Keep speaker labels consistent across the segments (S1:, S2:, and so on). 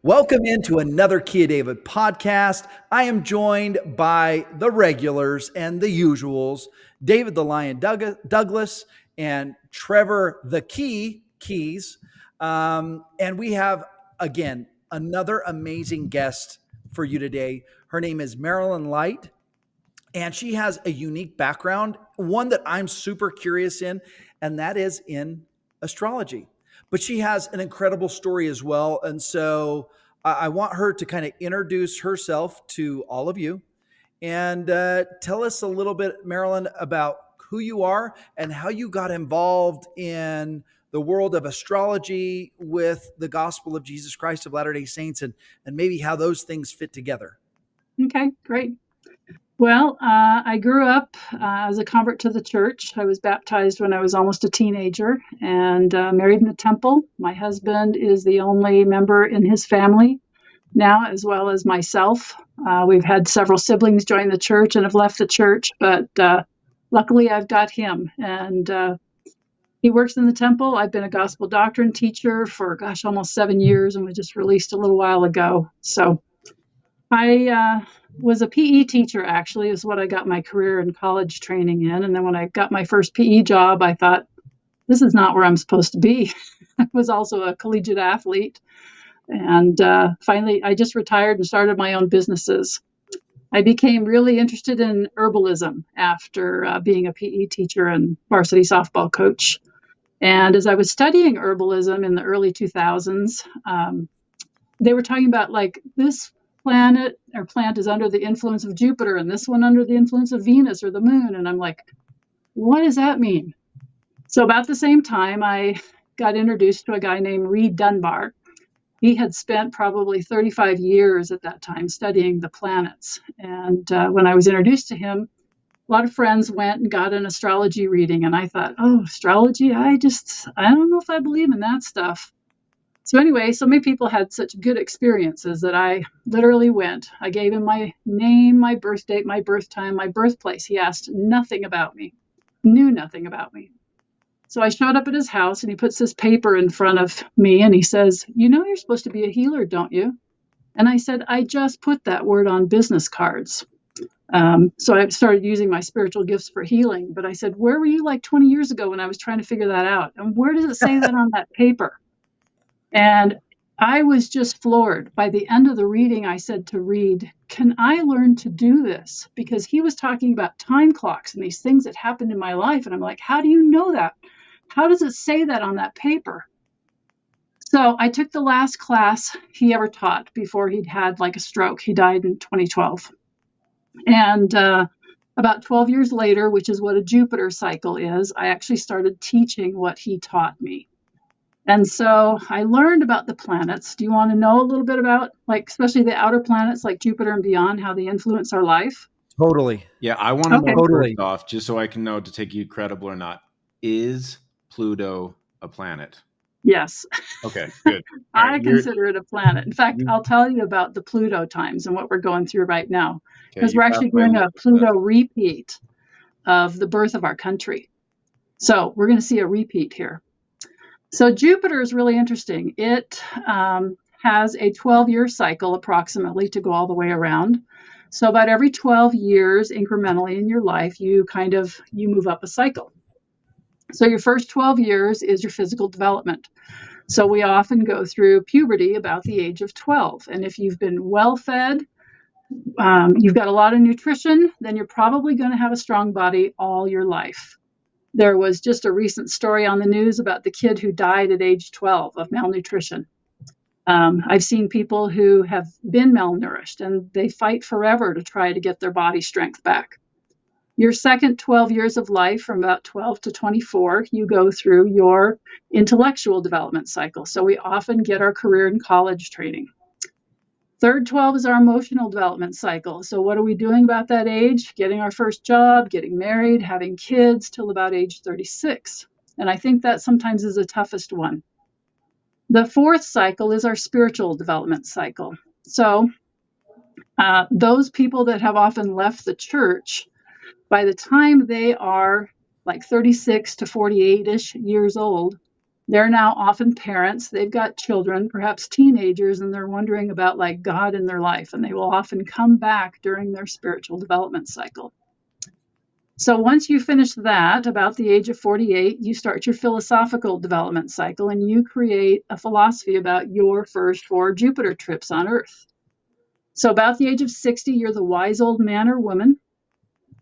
S1: Welcome into another Kia David podcast. I am joined by the regulars and the usuals, David the Lion Douglas and Trevor the Keys. And we have, again, another amazing guest for you today. Her name is Marilyn Light, and she has a unique background, one that I'm super curious in, and that is in astrology. But she has an incredible story as well. And so I want her to kind of introduce herself to all of you and tell us a little bit, Marilyn, about who you are and how you got involved in the world of astrology with the gospel of Jesus Christ of Latter-day Saints, and maybe how those things fit together.
S2: Okay, great. Well, I grew up as a convert to the church. I was baptized when I was almost a teenager and married in the temple. My husband is the only member in his family now, as well as myself. We've had several siblings join the church and have left the church, but luckily I've got him. And he works in the temple. I've been a gospel doctrine teacher for, almost 7 years, and was just released a little while ago. So I was a PE teacher, actually, is what I got my career and college training in. And then when I got my first PE job, I thought, this is not where I'm supposed to be. I was also a collegiate athlete. And finally, I just retired and started my own businesses. I became really interested in herbalism after being a PE teacher and varsity softball coach. And as I was studying herbalism in the early 2000s, they were talking about this planet or plant is under the influence of Jupiter and this one under the influence of Venus or the moon. And I'm like, what does that mean? So about the same time, I got introduced to a guy named Reed Dunbar. He had spent probably 35 years at that time studying the planets. And when I was introduced to him, a lot of friends went and got an astrology reading. And I thought, oh, astrology? I don't know if I believe in that stuff. So anyway, so many people had such good experiences that I literally went. I gave him my name, my birth date, my birth time, my birthplace. He asked nothing about me, knew nothing about me. So I showed up at his house and he puts this paper in front of me and he says, you know, you're supposed to be a healer, don't you? And I said, I just put that word on business cards. So I started using my spiritual gifts for healing. But I said, where were you like 20 years ago when I was trying to figure that out? And where does it say that on that paper? And I was just floored. By the end of the reading, I said to Reed, can I learn to do this? Because he was talking about time clocks and these things that happened in my life. And I'm like, how do you know that? How does it say that on that paper? So I took the last class he ever taught before he'd had a stroke. He died in 2012. And about 12 years later, which is what a Jupiter cycle is, I actually started teaching what he taught me. And so I learned about the planets. Do you want to know a little bit about, especially the outer planets like Jupiter and beyond, how they influence our life?
S1: Totally.
S3: Yeah, I want to know first off, just so I can know to take you credible or not, is Pluto a planet?
S2: Yes.
S3: Okay, good.
S2: I consider it a planet. In fact, I'll tell you about the Pluto times and what we're going through right now, because we're actually doing a Pluto repeat of the birth of our country. So we're going to see a repeat here. So Jupiter is really interesting. It has a 12-year cycle approximately to go all the way around. So about every 12 years incrementally in your life, you move up a cycle. So your first 12 years is your physical development. So we often go through puberty about the age of 12. And if you've been well fed, you've got a lot of nutrition, then you're probably going to have a strong body all your life. There was just a recent story on the news about the kid who died at age 12 of malnutrition. I've seen people who have been malnourished and they fight forever to try to get their body strength back. Your second 12 years of life, from about 12 to 24, you go through your intellectual development cycle. So we often get our career and college training. Third 12 is our emotional development cycle. So what are we doing about that age? Getting our first job, getting married, having kids till about age 36. And I think that sometimes is the toughest one. The fourth cycle is our spiritual development cycle. So those people that have often left the church, by the time they are 36 to 48-ish years old, They're now often parents. They've got children, perhaps teenagers, and they're wondering about like God in their life. And they will often come back during their spiritual development cycle. So once you finish that, about the age of 48, you start your philosophical development cycle and you create a philosophy about your first 4 Jupiter trips on Earth. So about the age of 60, you're the wise old man or woman.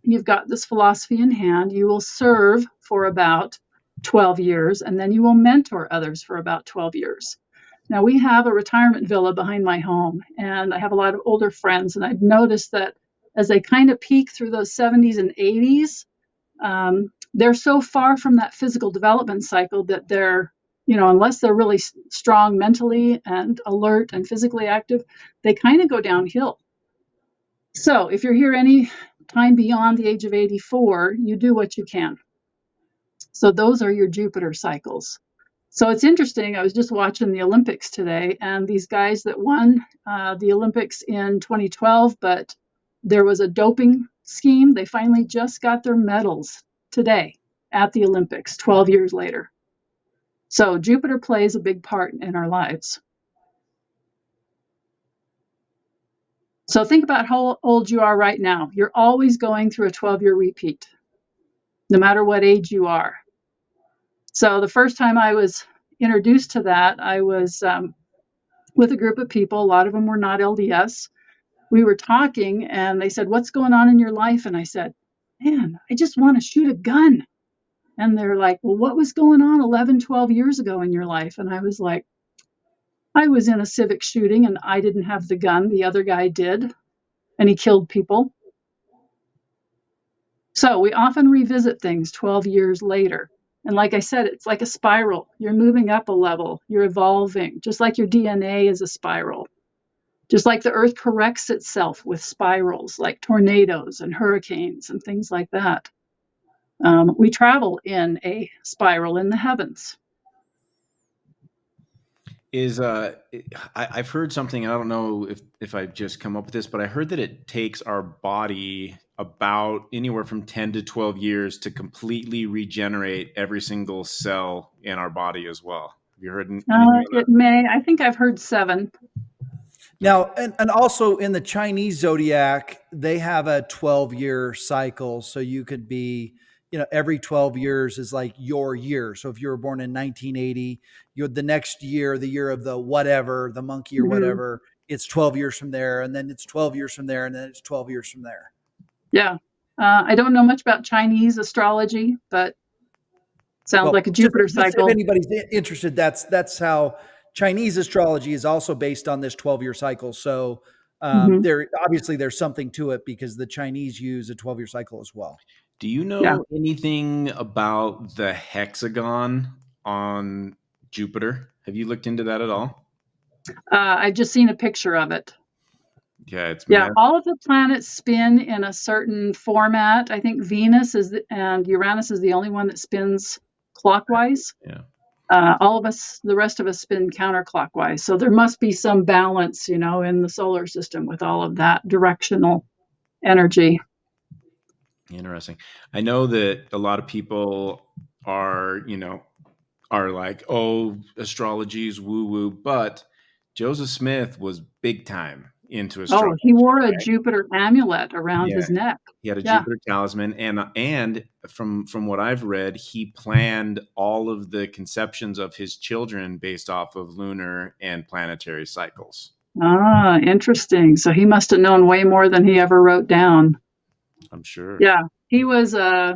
S2: You've got this philosophy in hand. You will serve for about 12 years, and then you will mentor others for about 12 years. Now, we have a retirement villa behind my home, and I have a lot of older friends, and I've noticed that as they kind of peak through those 70s and 80s, they're so far from that physical development cycle that they're, unless they're really strong mentally and alert and physically active, they kind of go downhill. So if you're here any time beyond the age of 84, you do what you can. So those are your Jupiter cycles. So it's interesting. I was just watching the Olympics today, and these guys that won the Olympics in 2012, but there was a doping scheme. They finally just got their medals today at the Olympics, 12 years later. So Jupiter plays a big part in our lives. So think about how old you are right now. You're always going through a 12-year repeat, no matter what age you are. So the first time I was introduced to that, I was with a group of people. A lot of them were not LDS. We were talking, and they said, "What's going on in your life?" And I said, "Man, I just want to shoot a gun." And they're like, "Well, what was going on 11, 12 years ago in your life?" And I was like, "I was in a civic shooting, and I didn't have the gun. The other guy did, and he killed people." So we often revisit things 12 years later. And like I said, it's like a spiral. You're moving up a level. You're evolving, just like your DNA is a spiral. Just like the Earth corrects itself with spirals, like tornadoes and hurricanes and things like that. We travel in a spiral in the heavens.
S3: I've heard something, I don't know if I've just come up with this, but I heard that it takes our body about anywhere from 10 to 12 years to completely regenerate every single cell in our body as well. Have you heard anything of that?
S2: It may. I think I've heard 7.
S1: Now, and also in the Chinese zodiac, they have a 12-year cycle. So you could be, every 12 years is like your year. So if you were born in 1980, you're the next year, the year of the whatever, the monkey or whatever, it's 12 years from there. And then it's 12 years from there. And then it's 12 years from there.
S2: Yeah. I don't know much about Chinese astrology, but sounds like a Jupiter cycle.
S1: If anybody's interested, that's how Chinese astrology is also based on this 12-year cycle. So there's something to it because the Chinese use a 12-year cycle as well.
S3: Do you know anything about the hexagon on Jupiter? Have you looked into that at all?
S2: I've just seen a picture of it.
S3: Yeah,
S2: all of the planets spin in a certain format. I think Venus and Uranus is the only one that spins clockwise.
S3: Yeah.
S2: All of us, the rest of us, spin counterclockwise. So there must be some balance, in the solar system with all of that directional energy.
S3: Interesting. I know that a lot of people are like, "Oh, astrology is woo-woo," but Joseph Smith was big time into astrology.
S2: Oh, he wore a Jupiter amulet around his neck.
S3: He had a Jupiter talisman, and from what I've read, he planned all of the conceptions of his children based off of lunar and planetary cycles.
S2: Ah, interesting. So he must have known way more than he ever wrote down.
S3: I'm sure.
S2: Yeah, he was I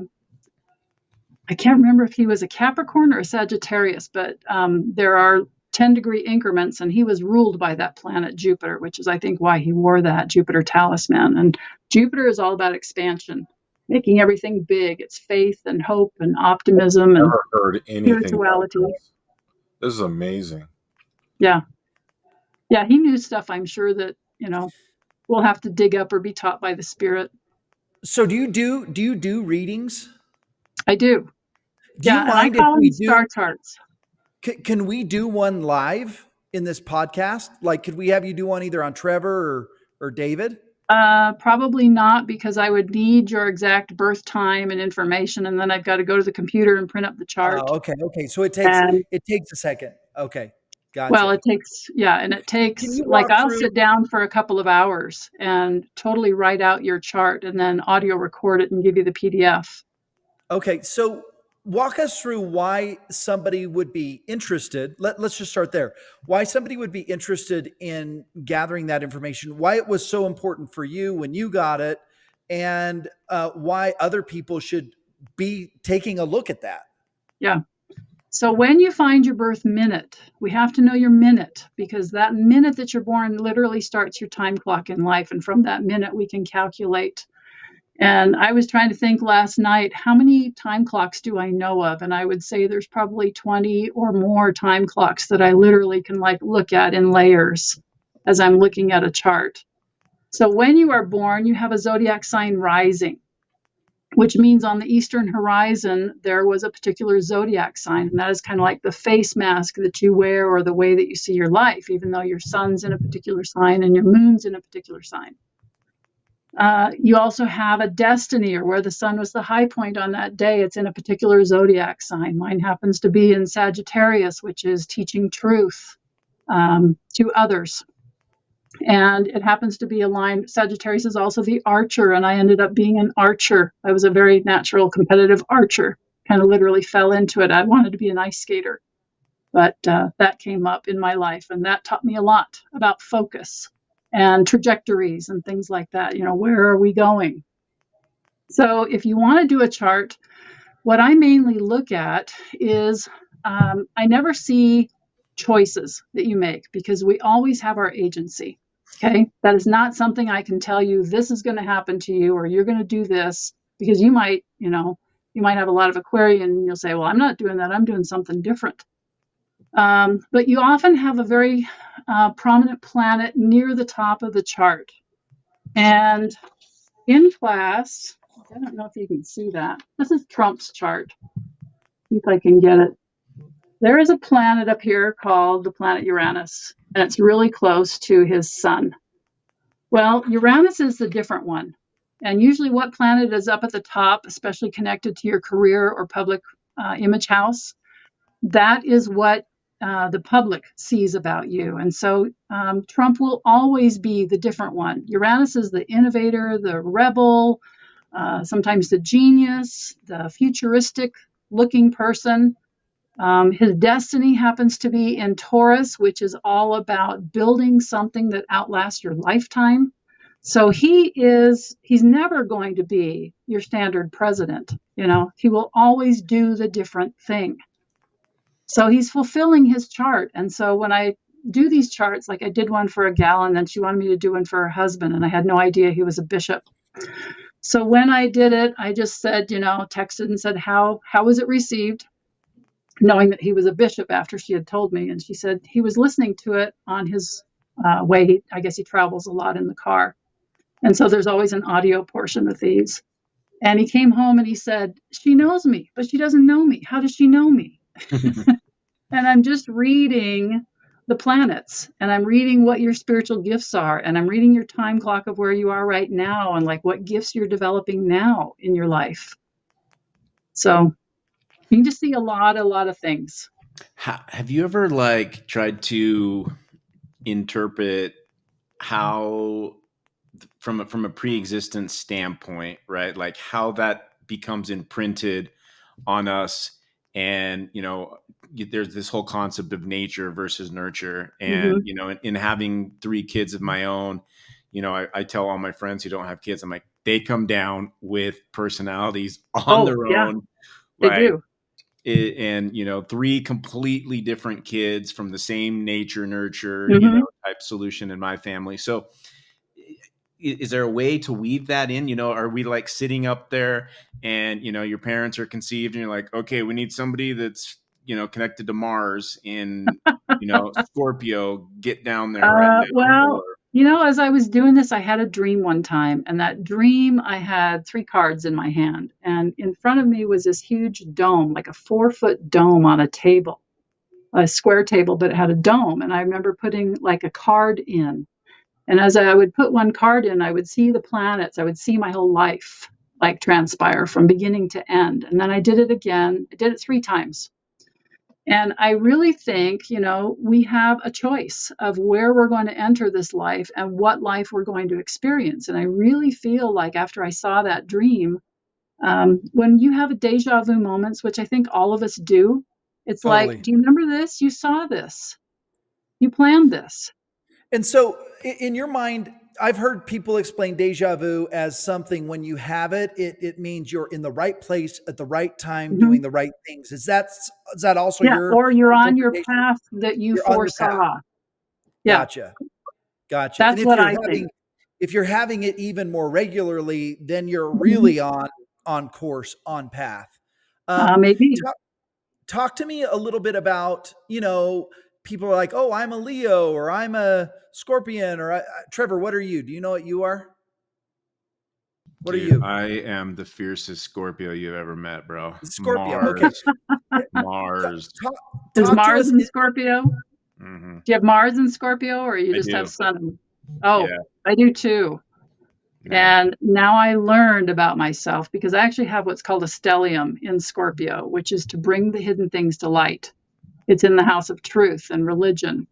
S2: can't remember if he was a Capricorn or a Sagittarius, but there are 10-degree increments, and he was ruled by that planet Jupiter, which is, I think, why he wore that Jupiter talisman. And Jupiter is all about expansion, making everything big. It's faith and hope and optimism and spirituality.
S4: This is amazing.
S2: Yeah. Yeah, he knew stuff, I'm sure, that, we'll have to dig up or be taught by the spirit.
S1: So do you do readings?
S2: I do.
S1: Do you mind
S2: if we do star charts?
S1: Can we do one live in this podcast? Like, could we have you do one either on Trevor or David?
S2: Probably not, because I would need your exact birth time and information, and then I've got to go to the computer and print up the chart.
S1: Oh, okay. Okay. So it
S2: And
S1: takes a second. Okay.
S2: well,
S1: Gotcha.
S2: it takes, yeah, and it
S1: Can
S2: takes,
S1: you
S2: like,
S1: walk
S2: I'll
S1: through?
S2: sit down for a couple of hours and totally write out your chart and then audio record it and give you the PDF.
S1: Okay. So walk us through why somebody would be interested. Let's just start there. Why somebody would be interested in gathering that information, why it was so important for you when you got it, and why other people should be taking a look at that.
S2: Yeah. So when you find your birth minute, we have to know your minute, because that minute that you're born literally starts your time clock in life. And from that minute, we can calculate. And I was trying to think last night, how many time clocks do I know of? And I would say there's probably 20 or more time clocks that I literally can like look at in layers as I'm looking at a chart. So when you are born, you have a zodiac sign rising, which means on the eastern horizon, there was a particular zodiac sign. And that is kind of like the face mask that you wear or the way that you see your life, even though your sun's in a particular sign and your moon's in a particular sign. You also have a destiny, or where the sun was the high point on that day. It's in a particular zodiac sign. Mine happens to be in Sagittarius, which is teaching truth to others. And it happens to be aligned. Sagittarius is also the archer, and I ended up being an archer. I was a very natural competitive archer, kind of literally fell into it. I wanted to be an ice skater, but that came up in my life, and that taught me a lot about focus and trajectories and things like that. You know, where are we going? So if you want to do a chart, what I mainly look at is I never see choices that you make, because we always have our agency. Okay. That is not something I can tell you, this is going to happen to you, or you're going to do this, because you might have a lot of Aquarian and you'll say, well, I'm not doing that. I'm doing something different. But you often have a very prominent planet near the top of the chart. And in class, I don't know if you can see that. This is Trump's chart. See if I can get it. There is a planet up here called the planet Uranus, and it's really close to his sun. Well, Uranus is the different one. And usually what planet is up at the top, especially connected to your career or public image house, that is what the public sees about you. And so Trump will always be the different one. Uranus is the innovator, the rebel, sometimes the genius, the futuristic looking person. His destiny happens to be in Taurus, which is all about building something that outlasts your lifetime. So he's never going to be your standard president. You know, he will always do the different thing. So he's fulfilling his chart. And so when I do these charts, like I did one for a gal, and then she wanted me to do one for her husband, and I had no idea he was a bishop. So when I did it, I just said, texted and said, how was it received? Knowing that he was a bishop after she had told me. And she said he was listening to it on his way. I guess he travels a lot in the car. And so there's always an audio portion of these. And he came home and he said, she knows me, but she doesn't know me. How does she know me? And I'm just reading the planets, and I'm reading what your spiritual gifts are, and I'm reading your time clock of where you are right now, and like what gifts you're developing now in your life. So you can just see a lot of things.
S3: Have you ever tried to interpret how, from a pre-existence standpoint, right? Like how that becomes imprinted on us, and there's this whole concept of nature versus nurture, and in having 3 kids of my own, I tell all my friends who don't have kids, I'm like, they come down with personalities on their own.
S2: They do.
S3: And 3 completely different kids from the same nature nurture type solution in my family. So is there a way to weave that in? Are we like sitting up there and your parents are conceived and you're like, okay, we need somebody that's connected to Mars in Scorpio, get down there right now?
S2: Well, as I was doing this, I had a dream one time, and that dream, I had 3 cards in my hand, and in front of me was this huge dome, like a 4-foot dome on a table, a square table, but it had a dome. And I remember putting like a card in, And as I would put one card in, I would see the planets. I would see my whole life like transpire from beginning to end. And then I did it again. I did it 3 times. And I really think, we have a choice of where we're going to enter this life and what life we're going to experience. And I really feel like after I saw that dream, when you have a deja vu moments, which I think all of us do, it's
S1: Totally.
S2: like, do you remember this? You saw this. You planned this.
S1: And so, in your mind, I've heard people explain deja vu as something when you have it, it means you're in the right place at the right time
S2: Mhm.
S1: doing the right things. Is that also
S2: Yeah,
S1: your
S2: or you're on your
S1: interpretation?
S2: path that you
S1: You're on your path.
S2: foresaw. Yeah,
S1: Gotcha. Gotcha. And
S2: that's what I think.
S1: if you're having it even more regularly, then you're
S2: Mhm.
S1: really on course, on path.
S2: Maybe.
S1: Talk to me a little bit about, people are like, oh, I'm a Leo or I'm a Scorpion or Trevor, what are you? Do you know what you are? What are
S3: Dude,
S1: you?
S3: I am the fiercest Scorpio you've ever met, bro.
S1: Scorpio. Okay.
S3: Mars.
S1: Talk,
S2: Is
S1: talk to
S2: Mars
S1: us.
S2: in Scorpio?
S3: hmm
S2: Do you have Mars in Scorpio, or you
S3: I
S2: just have
S3: do.
S2: Sun? Oh,
S3: Yeah.
S2: I do too.
S3: Yeah.
S2: And now I learned about myself because I actually have what's called a stellium in Scorpio, which is to bring the hidden things to light. It's in the house of truth and religion.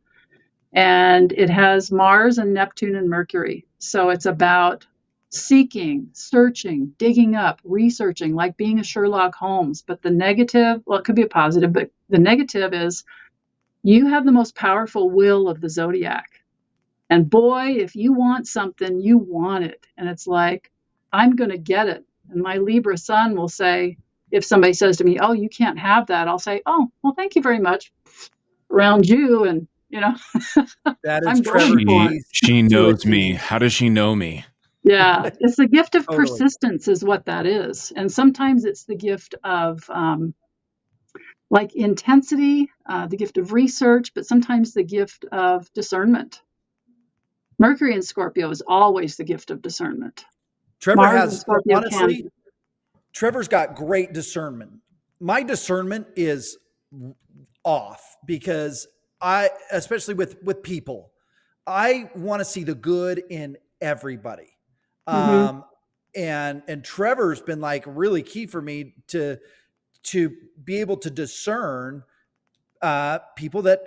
S2: And it has Mars and Neptune and Mercury. So it's about seeking, searching, digging up, researching, like being a Sherlock Holmes. But the negative, well, it could be a positive, but the negative is you have the most powerful will of the zodiac. And boy, if you want something, you want it. And it's like, I'm going to get it. And my Libra sun will say, if somebody says to me, oh, you can't have that, I'll say, oh, well, thank you very much. Around you. And,
S1: That is
S2: I'm going
S1: Trevor
S2: for it.
S3: She
S1: to a
S3: knows me.
S1: T.
S3: How does she know me?
S2: Yeah. It's the gift of
S1: Totally.
S2: persistence, is what that is. And sometimes it's the gift of like intensity, the gift of research, but sometimes the gift of discernment. Mercury in Scorpio is always the gift of discernment.
S1: Trevor
S2: Mars in
S1: has,
S2: Scorpio can
S1: honestly,
S2: be.
S1: Trevor's got great discernment. My discernment is off because especially with people, I want to see the good in everybody.
S2: Mhm.
S1: And Trevor's been like really key for me to be able to discern people that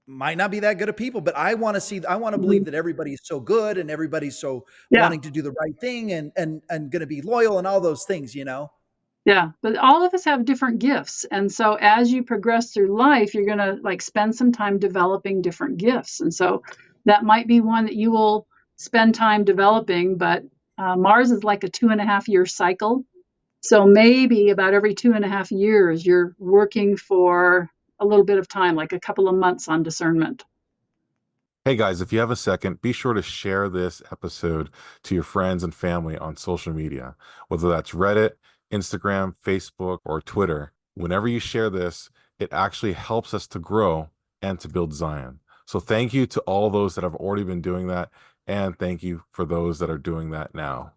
S1: might not be that good of people, but I want to believe
S2: Mhm.
S1: that everybody's so good and everybody's so
S2: Yeah.
S1: wanting to do the right thing and going to be loyal and all those things,
S2: Yeah. But all of us have different gifts. And so as you progress through life, you're going to like spend some time developing different gifts. And so that might be one that you will spend time developing, but Mars is like a 2.5-year cycle. So maybe about every 2.5 years, you're working for a little bit of time, like a couple of months on discernment.
S4: Hey guys, if you have a second, be sure to share this episode to your friends and family on social media, whether that's Reddit, Instagram, Facebook, or Twitter. Whenever you share this, it actually helps us to grow and to build Zion. So thank you to all those that have already been doing that, and thank you for those that are doing that now.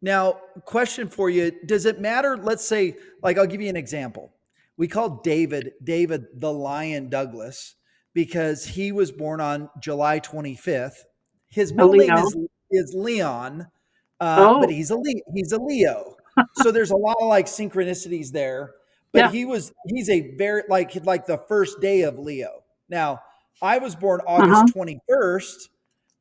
S1: Now, question for you. Does it matter? Let's say, like, I'll give you an example. We call David the Lion Douglas because he was born on July 25th. His
S2: A
S1: middle name
S2: Leo.
S1: is Leon, but
S2: Oh,
S1: he's a Leo. So there's a lot of like synchronicities there. But
S2: yeah.
S1: he's a very like the first day of Leo. Now, I was born
S2: Uh-huh.
S1: August 21st.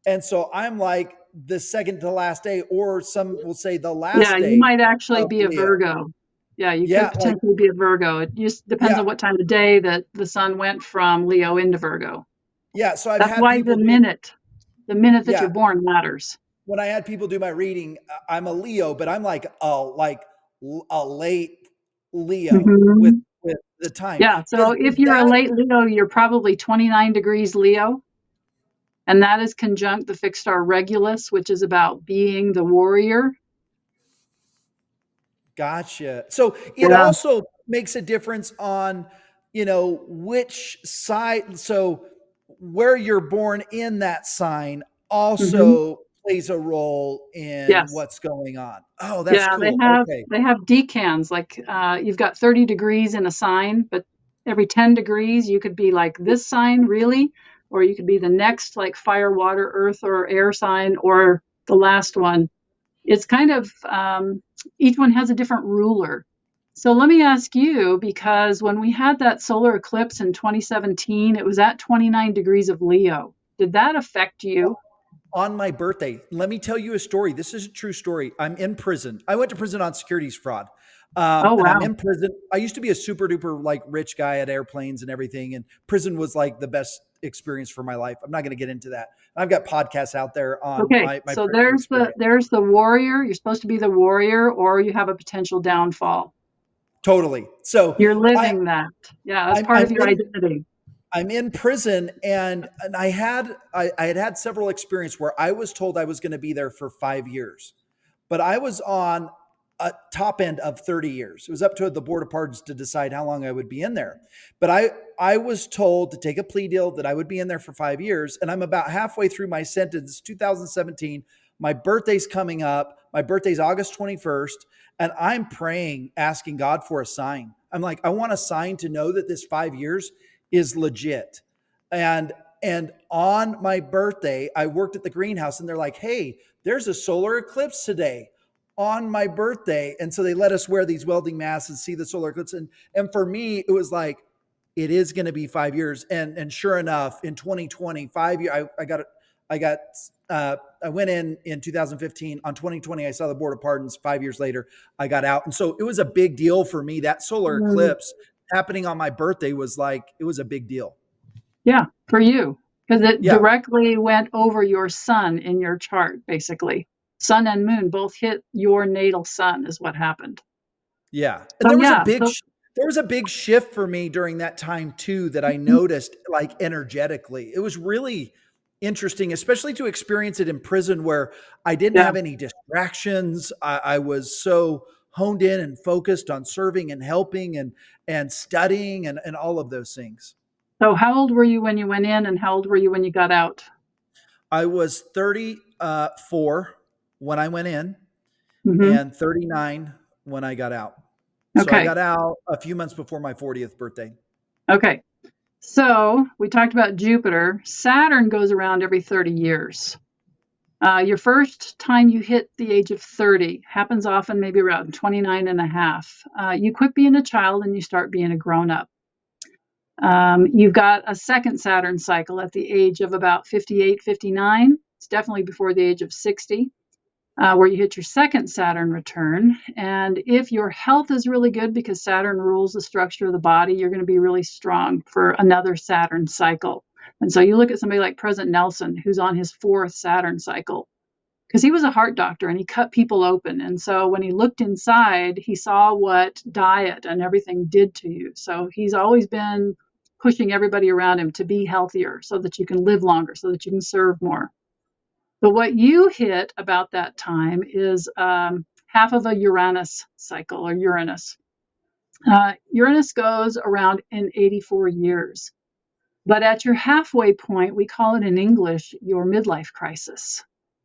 S1: And so I'm like the second to last day, or some will say the
S2: Yeah,
S1: last
S2: you
S1: day
S2: might actually
S1: of
S2: be a
S1: Leo.
S2: Virgo. Yeah, you
S1: Yeah,
S2: could potentially be a Virgo. It just depends
S1: yeah,
S2: on what time of day that the sun went from Leo into Virgo.
S1: yeah. So I've
S2: That's
S1: had
S2: why
S1: people do it.
S2: the minute that
S1: Yeah,
S2: you're born matters.
S1: when I had people do my reading, I'm a Leo, but I'm like a late Leo with
S2: Mhm.
S1: the time.
S2: Yeah, so if
S1: Does
S2: you're a
S1: that
S2: late Leo, you're probably 29 degrees Leo, and that is conjunct the fixed star Regulus, which is about being the warrior.
S1: Gotcha. So it
S2: Yeah.
S1: also makes a difference on, which side. So where you're born in that sign
S2: Mhm.
S1: also plays a role in
S2: Yes.
S1: what's going on. Oh, that's
S2: Yeah,
S1: cool. Okay.
S2: they have decans, like you've got 30 degrees in a sign, but every 10 degrees you could be like this sign, really? or you could be the next like fire, water, earth, or air sign, or the last one. It's kind of, each one has a different ruler. So let me ask you, because when we had that solar eclipse in 2017, it was at 29 degrees of Leo. Did that affect you?
S1: On my birthday, let me tell you a story. This is a true story. I'm in prison. I went to prison on securities fraud.
S2: Oh,
S1: And I'm
S2: wow.
S1: in prison. I used to be a super duper like rich guy at airplanes and everything. And prison was like the best experience for my life. I'm not going to get into that. I've got podcasts out there on
S2: Okay,
S1: my
S2: so
S1: prison experience.
S2: there's the warrior. You're supposed to be the warrior, or you have a potential downfall.
S1: Totally. So
S2: You're living that. Yeah, that's part of your identity.
S1: I'm in prison, and I had several experiences where I was told I was going to be there for 5 years, but I was on a top end of 30 years. It was up to the board of pardons to decide how long I would be in there. But I was told to take a plea deal that I would be in there for 5 years, and I'm about halfway through my sentence. 2017. My birthday's coming up. My birthday's August 21st, and I'm praying, asking God for a sign. I'm like, I want a sign to know that this 5 years is legit. And on my birthday, I worked at the greenhouse, and they're like, hey, there's a solar eclipse today on my birthday. And so they let us wear these welding masks and see the solar eclipse. And for me, it was like, it is going to be 5 years. And sure enough, in 2020, 5 years, I went in 2015. On 2020, I saw the board of pardons. 5 years later, I got out. And so it was a big deal for me. That solar eclipse happening on my birthday was like, it was a big deal.
S2: Yeah, for you, because it directly went over your sun in your chart, basically. Sun and moon both hit your natal sun is what happened.
S1: Yeah. And there was a big shift for me during that time too, that I noticed like energetically. It was really interesting, especially to experience it in prison where I didn't have any distractions. I was so honed in and focused on serving and helping and studying and all of those things.
S2: So how old were you when you went in, and how old were you when you got out?
S1: I was 34 when I went in and 39 when I got out. So I got out a few months before my 40th birthday.
S2: Okay. So we talked about Jupiter. Saturn goes around every 30 years. Your first time you hit the age of 30 happens often maybe around 29 and a half. You quit being a child and you start being a grown-up. You've got a second Saturn cycle at the age of about 58, 59. It's definitely before the age of 60, where you hit your second Saturn return. And if your health is really good, because Saturn rules the structure of the body, you're going to be really strong for another Saturn cycle. And so you look at somebody like President Nelson, who's on his fourth Saturn cycle, because he was a heart doctor and he cut people open. And so when he looked inside, he saw what diet and everything did to you. So he's always been pushing everybody around him to be healthier so that you can live longer, so that you can serve more. But what you hit about that time is half of a Uranus cycle, or Uranus. Uranus goes around in 84 years. But at your halfway point, we call it in English your midlife crisis.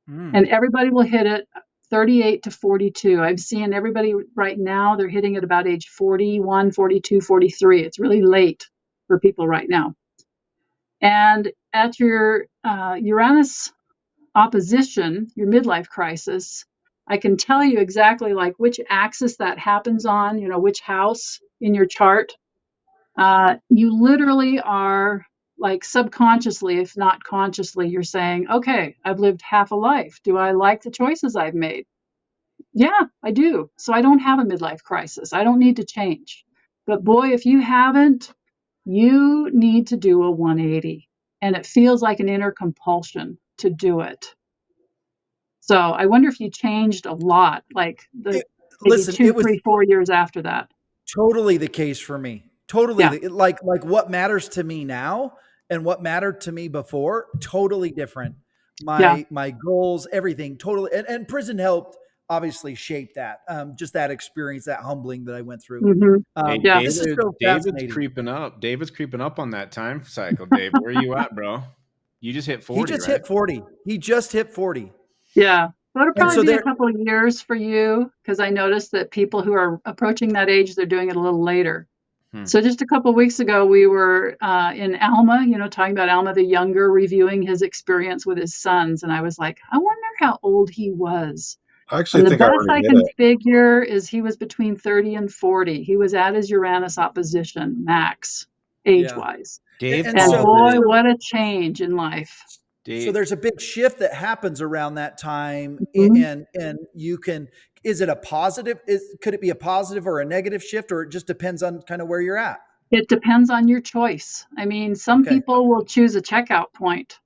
S2: And everybody will hit it 38 to 42. I'm seeing everybody right now, they're hitting it about age 41, 42, 43. It's really late for people right now. And at your Uranus opposition, your midlife crisis, I can tell you exactly like which axis that happens on, which house in your chart. You literally are like subconsciously, if not consciously, you're saying, okay, I've lived half a life. Do I like the choices I've made? Yeah, I do. So I don't have a midlife crisis. I don't need to change. But boy, if you haven't, you need to do a 180. And it feels like an inner compulsion to do it. So I wonder if you changed a lot, like maybe 2, 3, 4 years after that.
S1: Totally the case for me. Totally. Yeah. Like what matters to me now and what mattered to me before, totally different. My goals, everything, totally. And prison helped obviously shape that. Just that experience, that humbling that I went through.
S3: This is so David's creeping up. David's creeping up on that time cycle. Dave, where are you at, bro? You just hit 40.
S1: Hit 40. He just hit 40.
S2: Yeah. Well, it'll probably be a couple of years for you, because I noticed that people who are approaching that age, they're doing it a little later. So just a couple of weeks ago, we were in Alma, talking about Alma the Younger, reviewing his experience with his sons. And I was like, I wonder how old he was.
S4: I actually
S2: And the
S4: think I
S2: best
S4: already
S2: I
S4: did
S2: can
S4: it.
S2: figure is he was between 30 and 40. He was at his Uranus opposition, max, age-wise.
S3: Dave
S1: And
S2: And
S1: so,
S3: called
S2: boy,
S3: it.
S2: what a change in life.
S1: So
S3: Dave,
S1: there's a big shift that happens around that time,
S2: Mhm.
S1: and you can. Is it a positive? Could it be a positive or a negative shift, or it just depends on kind of where you're at?
S2: It depends on your choice. I mean, some
S1: Okay.
S2: people will choose a checkout point,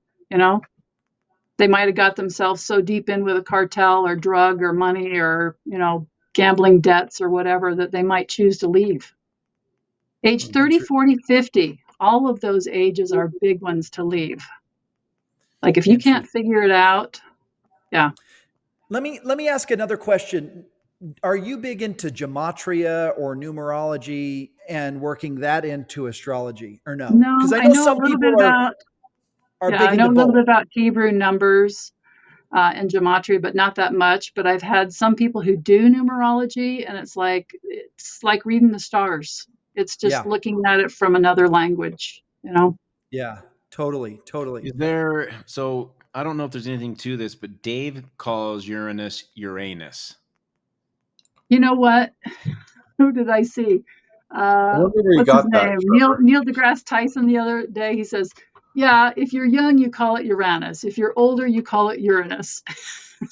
S2: They might have got themselves so deep in with a cartel or drug or money or, gambling debts or whatever that they might choose to leave. Age 30, 40, 50, all of those ages are big ones to leave. Like if you can't figure it out, yeah.
S1: Let me ask another question. Are you big into gematria or numerology and working that into astrology, or no? Because
S2: No,
S1: I
S2: I
S1: know
S2: know a
S1: some
S2: little
S1: people
S2: bit about,
S1: are
S2: yeah,
S1: big
S2: I know
S1: into
S2: a little
S1: both.
S2: bit about Hebrew numbers and gematria, but not that much. But I've had some people who do numerology, and it's like reading the stars. It's just
S1: Yeah,
S2: looking at it from another language,
S1: yeah, totally.
S3: is there? So I don't know if there's anything to this, but Dave calls Uranus Uranus.
S2: You know what? Who did I see?
S4: I wonder where you
S2: What's his
S4: got that,
S2: name?
S4: Trevor.
S2: Neil deGrasse Tyson the other day. He says, "Yeah, if you're young, you call it Uranus. If you're older, you call it Uranus."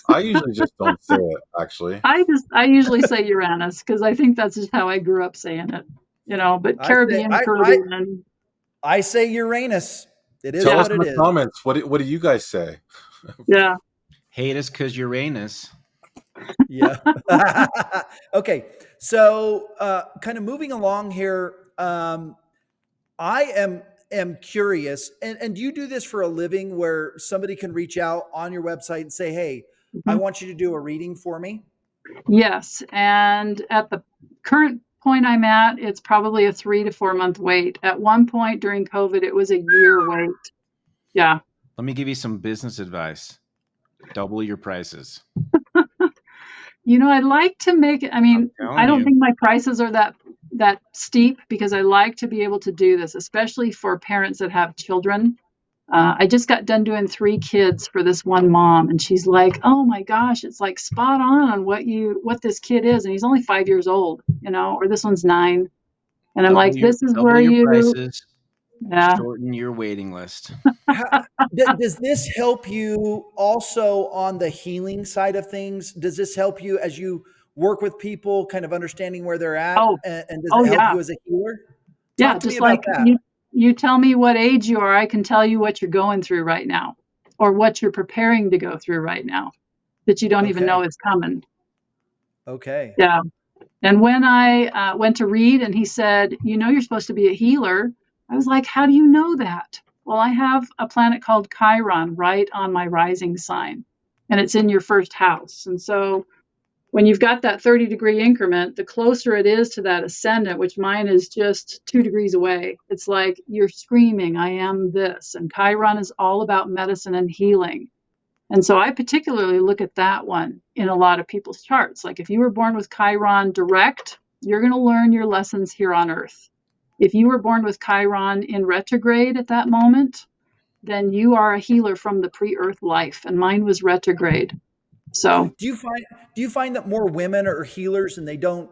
S4: I usually just don't say it, actually.
S2: I usually say Uranus because I think that's just how I grew up saying it. But
S1: I say
S2: Caribbean, Caribbean.
S1: I say Uranus. It is
S4: Tell us
S2: Yeah,
S1: what
S4: in
S1: it
S4: the
S1: is.
S4: comments, what do you guys say?
S2: yeah.
S3: Hate us because Uranus.
S1: Yeah. Okay. So, kind of moving along here, I am curious, and do you do this for a living, where somebody can reach out on your website and say, "Hey, I
S2: Mhm.
S1: want you to do a reading for me"?
S2: Yes, and at the current point I'm at, it's probably a 3 to 4 month wait. At one point during COVID, it was a year wait. Yeah.
S3: Let me give you some business advice. Double your prices.
S2: I'd like to make it, I mean, I
S3: Telling
S2: don't
S3: you.
S2: think my prices are that steep because I like to be able to do this, especially for parents that have children. I just got done doing 3 kids for this one mom, and she's like, "Oh my gosh, it's like spot on what this kid is," and he's only 5 years old, or this one's 9, and I'm like, "This is
S3: Double
S2: where
S3: your
S2: you."
S3: prices.
S2: Yeah.
S3: Shorten your waiting list.
S1: How, does this help you also on the healing side of things? Does this help you as you work with people, kind of understanding where they're at,
S2: Oh,
S1: and does
S2: oh
S1: it help
S2: yeah.
S1: you as a healer?
S2: Yeah,
S1: Talk to me
S2: just
S1: about
S2: like
S1: that.
S2: you tell me what age you are, I can tell you what you're going through right now or what you're preparing to go through right now that you don't even
S1: Okay.
S2: know is coming.
S1: Okay.
S2: Yeah. And when I went to read and he said, you're supposed to be a healer, I was like, how do you know that? Well, I have a planet called Chiron right on my rising sign, and it's in your first house. And so when you've got that 30-degree increment, the closer it is to that ascendant, which mine is just 2 degrees away, it's like you're screaming, I am this. And Chiron is all about medicine and healing. And so I particularly look at that one in a lot of people's charts. Like if you were born with Chiron direct, you're going to learn your lessons here on Earth. If you were born with Chiron in retrograde at that moment, then you are a healer from the pre-Earth life. And mine was retrograde. So
S1: Do you find that more women are healers and they don't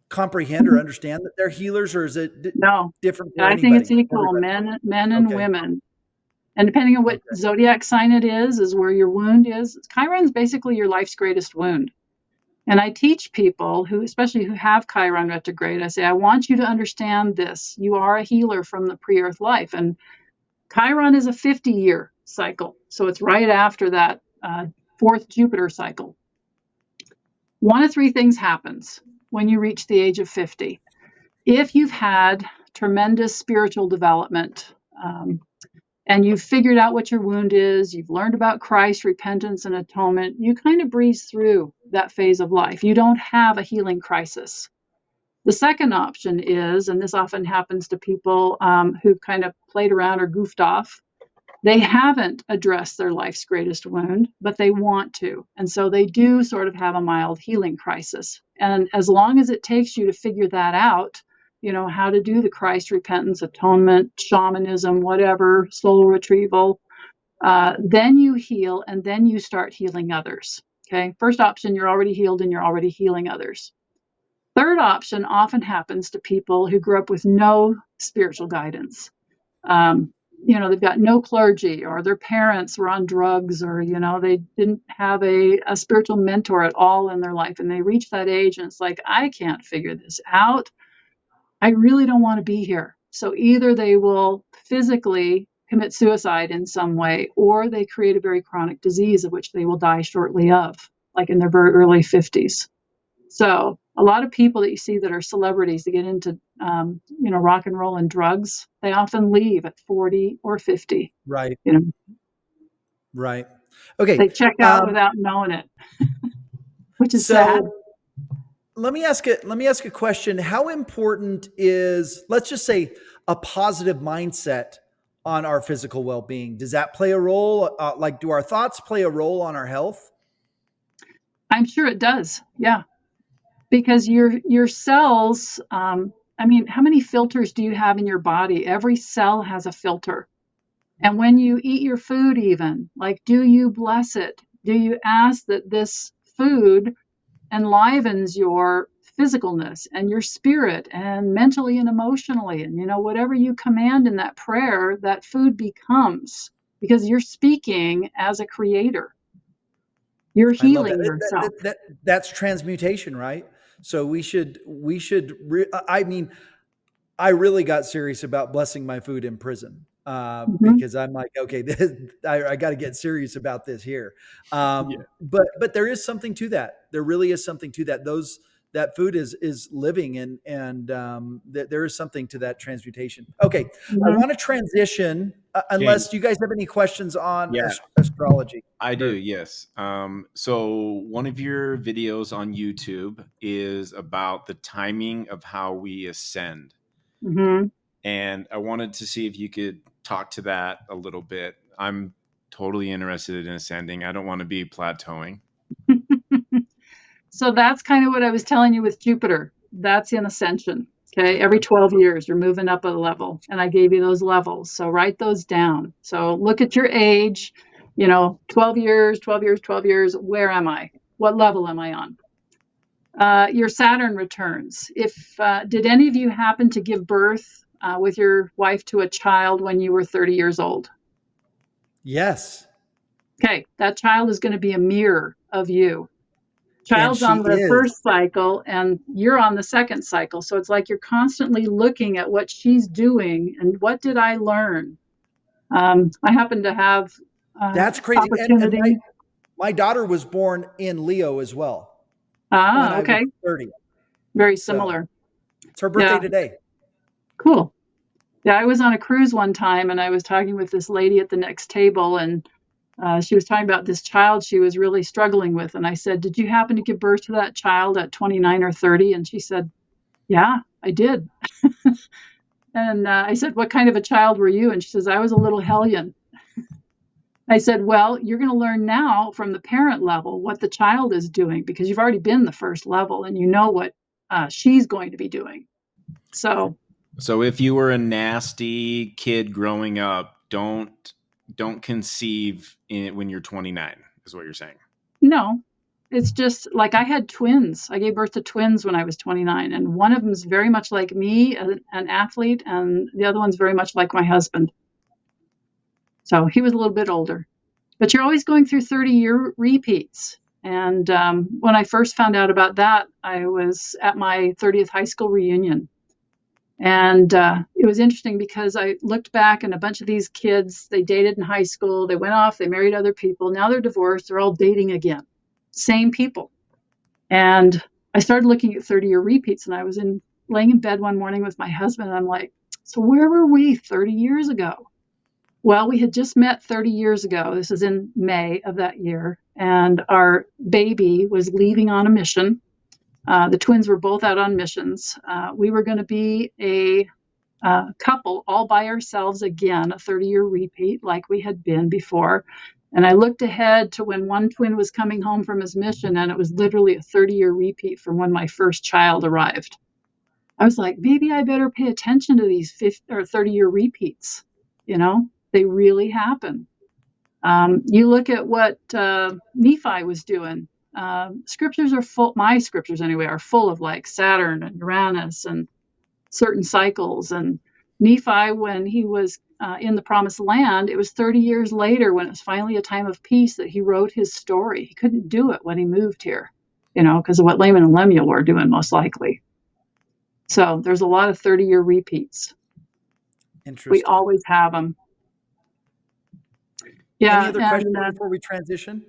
S1: comprehend or understand that they're healers, or is it
S2: no,
S1: different for
S2: I think it's
S1: anybody?
S2: equal,
S1: Everybody.
S2: men and
S1: Okay.
S2: women. And depending on what
S1: Okay.
S2: zodiac sign it is where your wound is. Chiron is basically your life's greatest wound. And I teach people especially who have Chiron retrograde, I say, I want you to understand this. You are a healer from the pre-Earth life. And Chiron is a 50-year cycle. So it's right after that 4th Jupiter cycle. One of 3 things happens when you reach the age of 50. If you've had tremendous spiritual development, and you've figured out what your wound is, you've learned about Christ, repentance, and atonement, you kind of breeze through that phase of life. You don't have a healing crisis. The second option is, and this often happens to people who've kind of played around or goofed off, they haven't addressed their life's greatest wound, but they want to. And so they do sort of have a mild healing crisis. And as long as it takes you to figure that out, how to do the Christ repentance, atonement, shamanism, whatever, soul retrieval. Then you heal, and then you start healing others. Okay. First option, you're already healed and you're already healing others. Third option often happens to people who grew up with no spiritual guidance. They've got no clergy, or their parents were on drugs, or, they didn't have a spiritual mentor at all in their life. And they reach that age and it's like, I can't figure this out. I really don't want to be here. So either they will physically commit suicide in some way, or they create a very chronic disease of which they will die shortly of, like in their very early 50s. So a lot of people that you see that are celebrities that get into, rock and roll and drugs, they often leave at 40 or 50.
S1: Right. Right.
S2: They
S1: Okay.
S2: check out without knowing it, which is sad.
S1: Let me ask a question. How important is, let's just say, a positive mindset on our physical well-being? Does that play a role? Do our thoughts play a role on our health?
S2: I'm sure it does. Yeah. Because your cells, how many filters do you have in your body? Every cell has a filter. And when you eat your food, even, do you bless it? Do you ask that this food enlivens your physicalness and your spirit and mentally and emotionally? And, whatever you command in that prayer, that food becomes, because you're speaking as a creator. You're healing yourself.
S1: That's transmutation, right? So I really got serious about blessing my food in prison because I'm like, okay, I got to get serious about this here. But there is something to that. There really is something to that. That food is living, and there is something to that transmutation. Okay, I want to transition. Unless you guys have any questions on astrology.
S3: I do, yes. So one of your videos on YouTube is about the timing of how we ascend.
S2: Mm-hmm.
S3: And I wanted to see if you could talk to that a little bit. I'm totally interested in ascending. I don't want to be plateauing.
S2: So that's kind of what I was telling you with Jupiter. That's in ascension. Okay. Every 12 years, you're moving up a level. And I gave you those levels. So write those down. So look at your age, 12 years, 12 years, 12 years. Where am I? What level am I on? Your Saturn returns. Did any of you happen to give birth with your wife to a child when you were 30 years old?
S1: Yes.
S2: Okay. That child is going to be a mirror of you. Child's on the first cycle and you're on the second cycle. So it's like you're constantly looking at what she's doing and what did I learn? I happen to have
S1: that's crazy.
S2: Opportunity.
S1: And my daughter was born in Leo as well.
S2: Okay.
S1: I was 30.
S2: Very similar.
S1: So it's her birthday today.
S2: Cool. Yeah, I was on a cruise one time and I was talking with this lady at the next table, and she was talking about this child she was really struggling with. And I said, did you happen to give birth to that child at 29 or 30? And she said, yeah, I did. And I said, what kind of a child were you? And she says, I was a little hellion. I said, well, you're going to learn now from the parent level what the child is doing, because you've already been the first level and you know what she's going to be doing. So
S3: if you were a nasty kid growing up, don't conceive when you're 29 is what you're saying.
S2: No, it's just like I had twins. I gave birth to twins when I was 29, and one of them is very much like me, an athlete, and the other one's very much like my husband. So he was a little bit older. But you're always going through 30-year repeats. And when I first found out about that, I was at my 30th high school reunion. And it was interesting because I looked back and a bunch of these kids, they dated in high school, they went off, they married other people. Now they're divorced, they're all dating again. Same people. And I started looking at 30-year repeats, and I was laying in bed one morning with my husband, and I'm like, so where were we 30 years ago? Well, we had just met 30 years ago. This is in May of that year. And our baby was leaving on a mission. The twins were both out on missions. We were going to be a couple all by ourselves again, a 30-year repeat like we had been before. And I looked ahead to when one twin was coming home from his mission, and it was literally a 30-year repeat from when my first child arrived. I was like, maybe I better pay attention to these 50 or 30-year repeats. They really happen. You look at what Nephi was doing. Scriptures are full, my scriptures anyway, are full of like Saturn and Uranus and certain cycles. And Nephi, when he was in the promised land, it was 30 years later when it was finally a time of peace that he wrote his story. He couldn't do it when he moved here, because of what Laman and Lemuel were doing, most likely. So there's a lot of 30-year repeats.
S1: Interesting.
S2: We always have them. Yeah.
S1: Any other questions before we transition?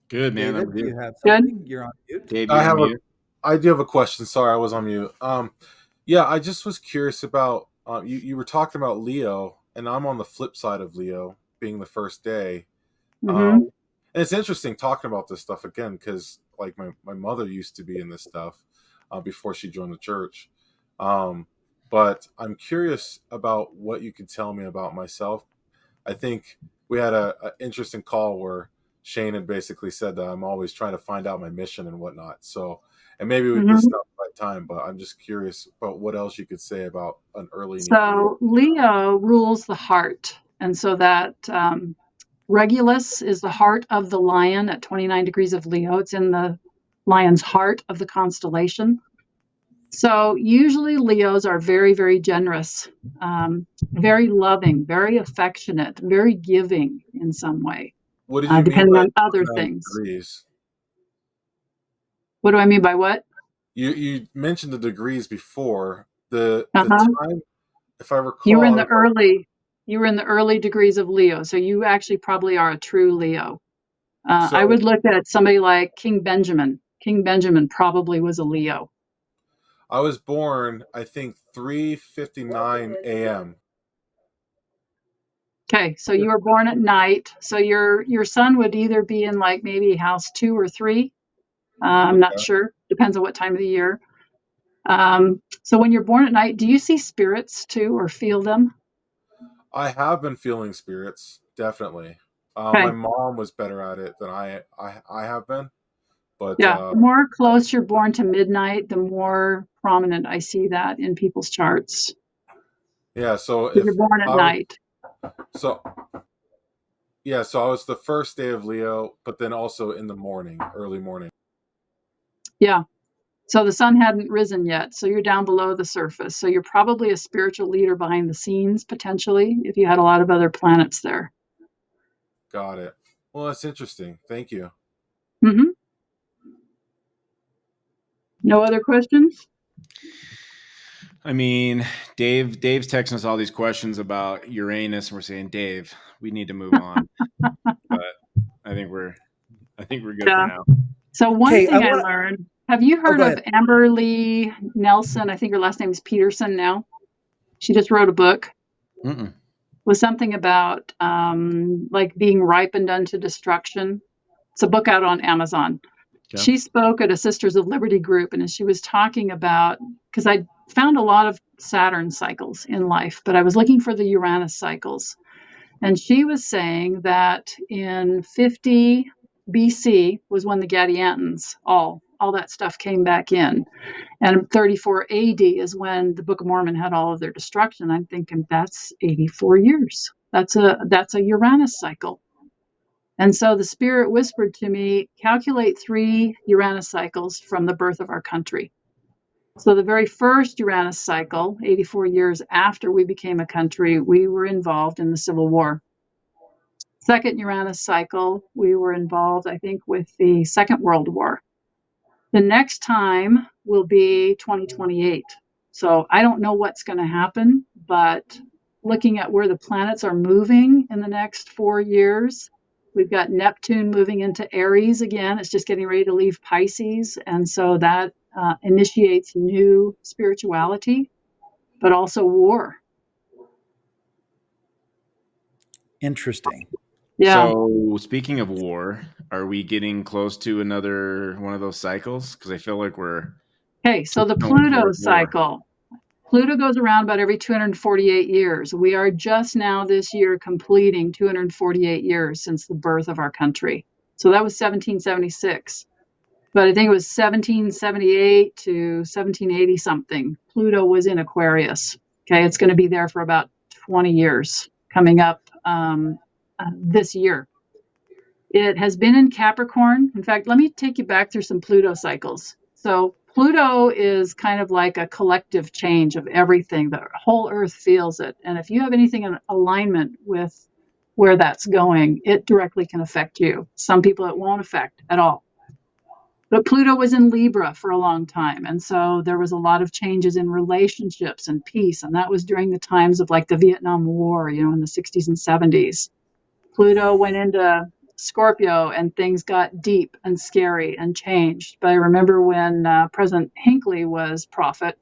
S3: Good, man.
S1: David, do you have
S2: Good.
S1: something? You're on mute.
S3: Dave, you're on mute.
S4: I do have a question. Sorry, I was on mute. Yeah, I just was curious about you were talking about Leo, and I'm on the flip side of Leo, being the first day.
S2: Mm-hmm.
S4: And it's interesting talking about this stuff again because, like, my mother used to be in this stuff before she joined the church. But I'm curious about what you could tell me about myself. I think we had an interesting call where Shane had basically said that I'm always trying to find out my mission and whatnot. So, and maybe this is not the right time, but I'm just curious about what else you could say about an early.
S2: So Leo rules the heart. And so that Regulus is the heart of the lion at 29 degrees of Leo. It's in the lion's heart of the constellation. So usually Leos are very, very generous, very loving, very affectionate, very giving in some way.
S4: What did you
S2: depending
S4: mean by
S2: on other things?
S4: Degrees?
S2: What do I mean by what?
S4: You mentioned the degrees before. The time, if I recall,
S2: you were in the early degrees of Leo, so you actually probably are a true Leo. I would look at somebody like King Benjamin. King Benjamin probably was a Leo.
S4: I was born, I think, 3:59 a.m.
S2: Okay, so you were born at night. So your sun would either be in like maybe house 2 or 3. I'm not sure. Depends on what time of the year. So when you're born at night, do you see spirits too or feel them?
S4: I have been feeling spirits, definitely. My mom was better at it than I have been. But
S2: yeah, the more close you're born to midnight, the more prominent I see that in people's charts.
S4: Yeah, so if
S2: you're born at night.
S4: So I was the first day of Leo, but then also in the morning, early morning.
S2: Yeah. So the sun hadn't risen yet. So you're down below the surface. So you're probably a spiritual leader behind the scenes, potentially, if you had a lot of other planets there.
S4: Got it. Well, that's interesting. Thank you.
S2: Mm-hmm. No other questions?
S3: I mean, Dave's texting us all these questions about Uranus, and we're saying, Dave, we need to move on. But I think we're good for now.
S2: So one thing I learned, have you heard of Amber Lee Nelson? I think her last name is Peterson now. She just wrote a book.
S3: Mm-mm.
S2: Was something about like being ripened unto destruction. It's a book out on Amazon. Yeah. She spoke at a Sisters of Liberty group, and she was talking about, because I found a lot of Saturn cycles in life, but I was looking for the Uranus cycles. And she was saying that in 50 BC was when the Gadiantans, all that stuff came back in. And 34 AD is when the Book of Mormon had all of their destruction. I'm thinking that's 84 years. That's a Uranus cycle. And so the Spirit whispered to me, calculate 3 Uranus cycles from the birth of our country. So the very first Uranus cycle, 84 years after we became a country, we were involved in the Civil War. Second Uranus cycle, we were involved, I think, with the Second World War. The next time will be 2028. So I don't know what's going to happen, but looking at where the planets are moving in the next 4 years, we've got Neptune moving into Aries again. It's just getting ready to leave Pisces. And so that initiates new spirituality, but also war.
S1: Interesting.
S2: Yeah.
S3: So speaking of war, are we getting close to another one of those cycles? Because I feel like we're...
S2: Okay, so the Pluto cycle. Pluto goes around about every 248 years. We are just now this year completing 248 years since the birth of our country. So that was 1776. But I think it was 1778 to 1780 something. Pluto was in Aquarius. Okay, it's going to be there for about 20 years coming up this year. It has been in Capricorn. In fact, let me take you back through some Pluto cycles. So Pluto is kind of like a collective change of everything. The whole Earth feels it. And if you have anything in alignment with where that's going, it directly can affect you. Some people it won't affect at all. But Pluto was in Libra for a long time. And so there was a lot of changes in relationships and peace. And that was during the times of like the Vietnam War, in the 60s and 70s. Pluto went into Scorpio and things got deep and scary and changed. But I remember when President Hinckley was prophet,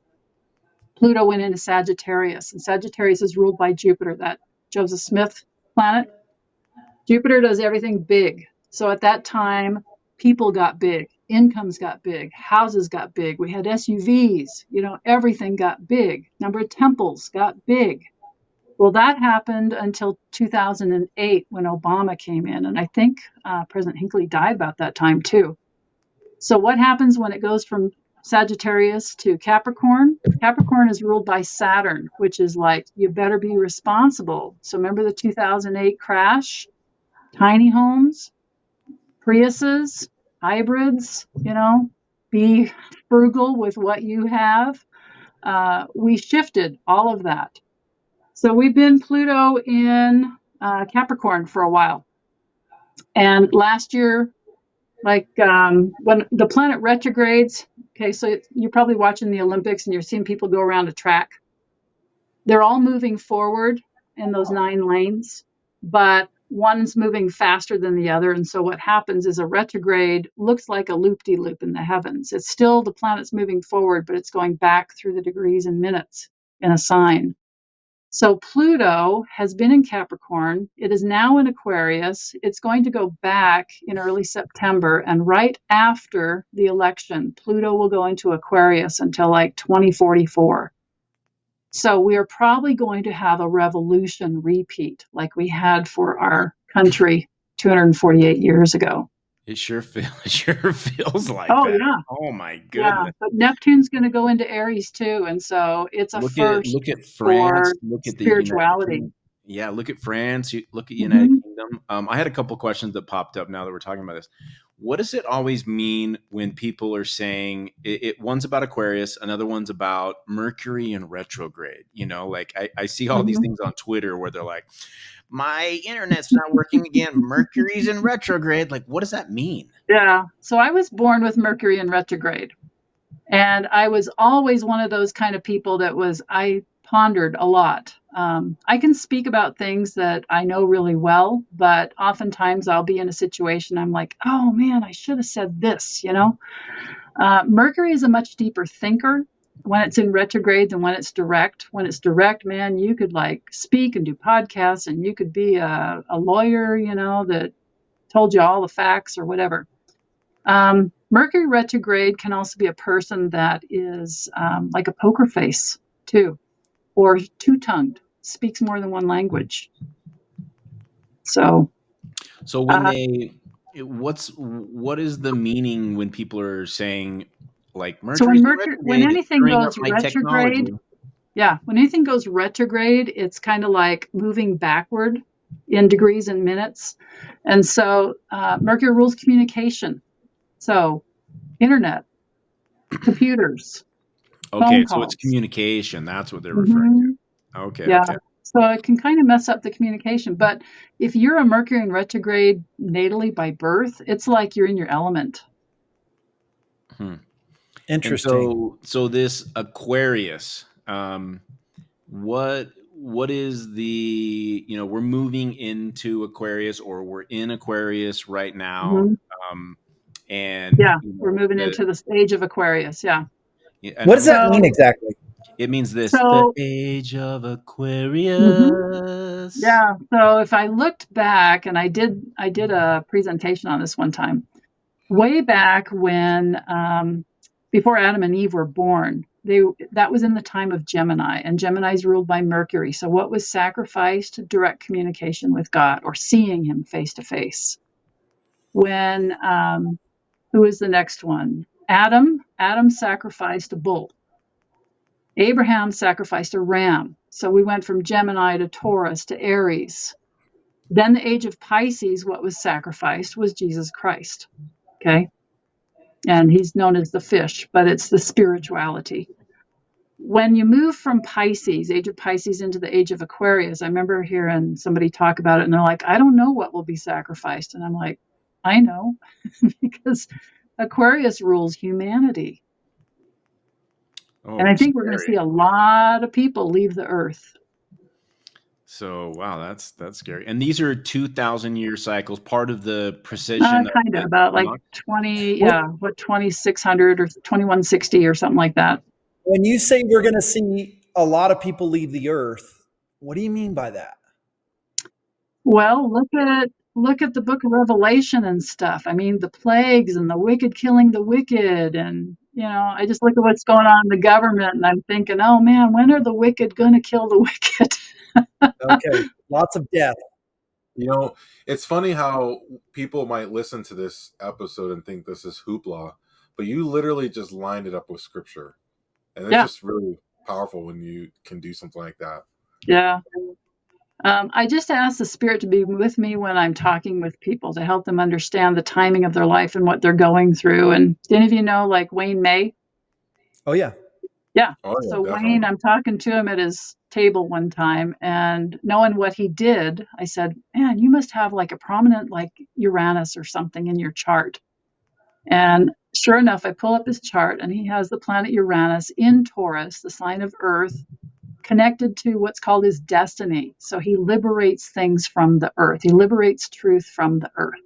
S2: Pluto went into Sagittarius. And Sagittarius is ruled by Jupiter, that Joseph Smith planet. Jupiter does everything big. So at that time, people got big. Incomes got big, houses got big. We had SUVs, everything got big. Number of temples got big. Well, that happened until 2008 when Obama came in. And I think President Hinckley died about that time too. So what happens when it goes from Sagittarius to Capricorn? Capricorn is ruled by Saturn, which is like, you better be responsible. So remember the 2008 crash? Tiny homes, Priuses, hybrids, be frugal with what you have. We shifted all of that. So we've been Pluto in Capricorn for a while. And last year, when the planet retrogrades, okay, so you're probably watching the Olympics and you're seeing people go around a track. They're all moving forward in those 9 lanes, but one's moving faster than the other. And so what happens is a retrograde looks like a loop-de-loop in the heavens. It's still the planet's moving forward, but it's going back through the degrees and minutes in a sign. So Pluto has been in Capricorn. It is now in Aquarius. It's going to go back in early September. And right after the election, Pluto will go into Aquarius until like 2044. So we are probably going to have a revolution repeat like we had for our country 248 years ago.
S3: It sure feels like
S2: Oh,
S3: that.
S2: yeah.
S3: Oh my goodness.
S2: Yeah, but Neptune's going to go into Aries too, and so it's a
S3: Look
S2: first
S3: at France.
S2: for
S3: Look at the
S2: spirituality.
S3: United Kingdom. Yeah, look at France. Look at United Kingdom. I had a couple questions that popped up now that we're talking about this. What does it always mean when people are saying one's about Aquarius, another one's about Mercury in retrograde? I see all these things on Twitter where they're like, my internet's not working again. Mercury's in retrograde. Like, what does that mean?
S2: Yeah. So I was born with Mercury in retrograde. And I was always one of those kind of people I pondered a lot. I can speak about things that I know really well, but oftentimes I'll be in a situation I'm like, oh man, I should have said this, Mercury is a much deeper thinker when it's in retrograde than when it's direct. When it's direct, man, you could like speak and do podcasts and you could be a lawyer, that told you all the facts or whatever. Mercury retrograde can also be a person that is like a poker face too, or two-tongued, speaks more than one language. So
S3: when what is the meaning when people are saying like Mercury?
S2: So when anything goes retrograde, when anything goes retrograde, it's kind of like moving backward in degrees and minutes. And so Mercury rules communication. So internet, computers.
S3: Okay, so it's communication. That's what they're referring to. Okay.
S2: Yeah.
S3: Okay.
S2: So it can kind of mess up the communication. But if you're a Mercury in retrograde natally by birth, it's like you're in your element.
S1: Interesting.
S3: So this Aquarius, what is the, we're moving into Aquarius or we're in Aquarius right now. And
S2: we're moving into the age of Aquarius. Yeah.
S1: What does that mean exactly?
S3: It means this, the age of Aquarius.
S2: Yeah. So if I looked back, and I did a presentation on this one time, way back when, before Adam and Eve were born, that was in the time of Gemini, and Gemini is ruled by Mercury. So what was sacrificed? Direct communication with God or seeing him face to face. When Who is the next one? Adam. Adam sacrificed a bull. Abraham sacrificed a ram. So we went from Gemini to Taurus to Aries. Then the age of Pisces, what was sacrificed was Jesus Christ. Okay. And he's known as the fish, but it's the spirituality. When you move from Pisces, age of Pisces, into the age of Aquarius, I remember hearing somebody talk about it and they're like, I don't know what will be sacrificed. And I'm like, I know, because Aquarius rules humanity.
S3: Oh,
S2: And I think we're going to
S3: scary.
S2: see a lot of people leave the earth.
S3: So, wow, that's scary. And these are 2,000-year cycles, part of the precision of
S2: Kind of
S3: the
S2: about like
S3: equinox?
S2: 2600 or 2160 or something like that.
S1: When you say we're going to see a lot of people leave the earth, what do you mean by that?
S2: Well, look at the book of Revelation and stuff. I mean, the plagues and the wicked killing the wicked. And, I just look at what's going on in the government and I'm thinking, oh man, when are the wicked going to kill the wicked?
S1: Okay, lots of death.
S4: It's funny how people might listen to this episode and think this is hoopla, but you literally just lined it up with scripture. And it's just really powerful when you can do something like that.
S2: Yeah. I just ask the Spirit to be with me when I'm talking with people to help them understand the timing of their life and what they're going through. And do any of you know, like Wayne May?
S1: Oh, yeah.
S2: Yeah.
S4: Oh, yeah,
S2: So
S4: definitely.
S2: Wayne, I'm talking to him at his table one time, and knowing what he did, I said, man, you must have like a prominent like Uranus or something in your chart. And sure enough, I pull up his chart and he has the planet Uranus in Taurus, the sign of Earth, connected to what's called his destiny. So he liberates things from the earth. He liberates truth from the earth.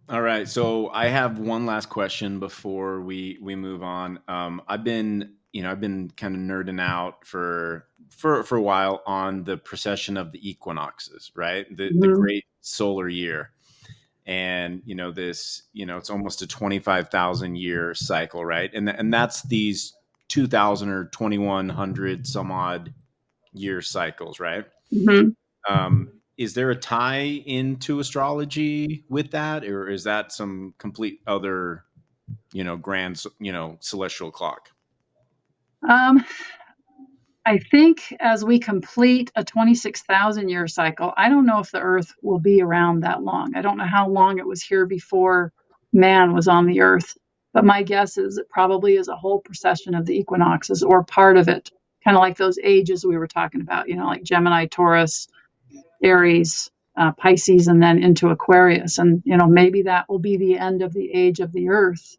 S3: All right. So I have one last question before we move on. I've been kind of nerding out for a while on the precession of the equinoxes, right? The great solar year. And, it's almost a 25,000 year cycle, right? And that's these 2,000 or 2,100 some odd year cycles, right?
S2: Mm-hmm.
S3: Is there a tie into astrology with that, or is that some complete other, grand, celestial clock?
S2: I think as we complete a 26,000 year cycle, I don't know if the earth will be around that long. I don't know how long it was here before man was on the earth, but my guess is it probably is a whole procession of the equinoxes or part of it, kind of like those ages we were talking about, like Gemini, Taurus, Aries, Pisces, and then into Aquarius. And, maybe that will be the end of the age of the earth,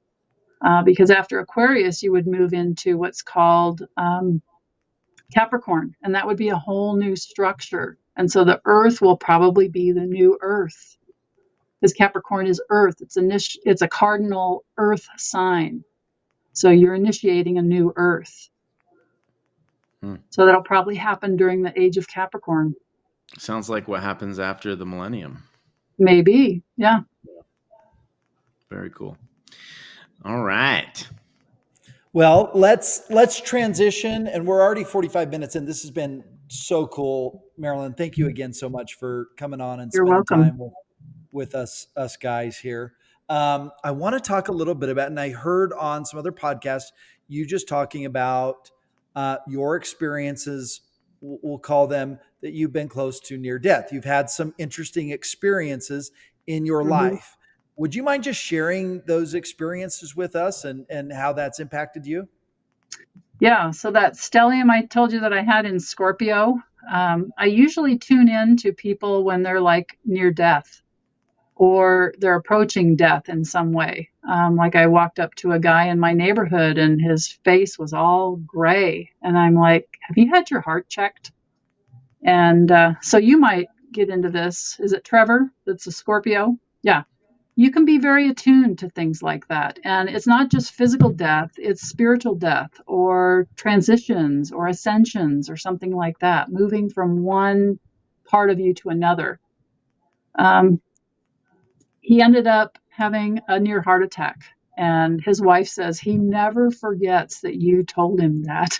S2: because after Aquarius, you would move into what's called Capricorn, and that would be a whole new structure. And so the earth will probably be the new earth, because Capricorn is earth. It's a cardinal earth sign. So you're initiating a new earth. So that'll probably happen during the age of Capricorn.
S3: Sounds like what happens after the millennium.
S2: Maybe. Yeah.
S3: Very cool. All right.
S1: Well, let's transition, and we're already 45 minutes in. This has been so cool, Marilyn. Thank you again so much for coming on and
S2: You're
S1: spending
S2: welcome.
S1: time with us guys here. I want to talk a little bit about, and I heard on some other podcasts, you just talking about your experiences, we'll call them, that you've been close to near death. You've had some interesting experiences in your life. Would you mind just sharing those experiences with us and how that's impacted you?
S2: Yeah. So that stellium I told you that I had in Scorpio, I usually tune in to people when they're like near death or they're approaching death in some way. Like I walked up to a guy in my neighborhood and his face was all gray. And I'm like, have you had your heart checked? And so you might get into this. Is it Trevor that's a Scorpio? Yeah. You can be very attuned to things like that. And it's not just physical death, it's spiritual death or transitions or ascensions or something like that, moving from one part of you to another. He ended up having a near heart attack. And his wife says he never forgets that you told him that.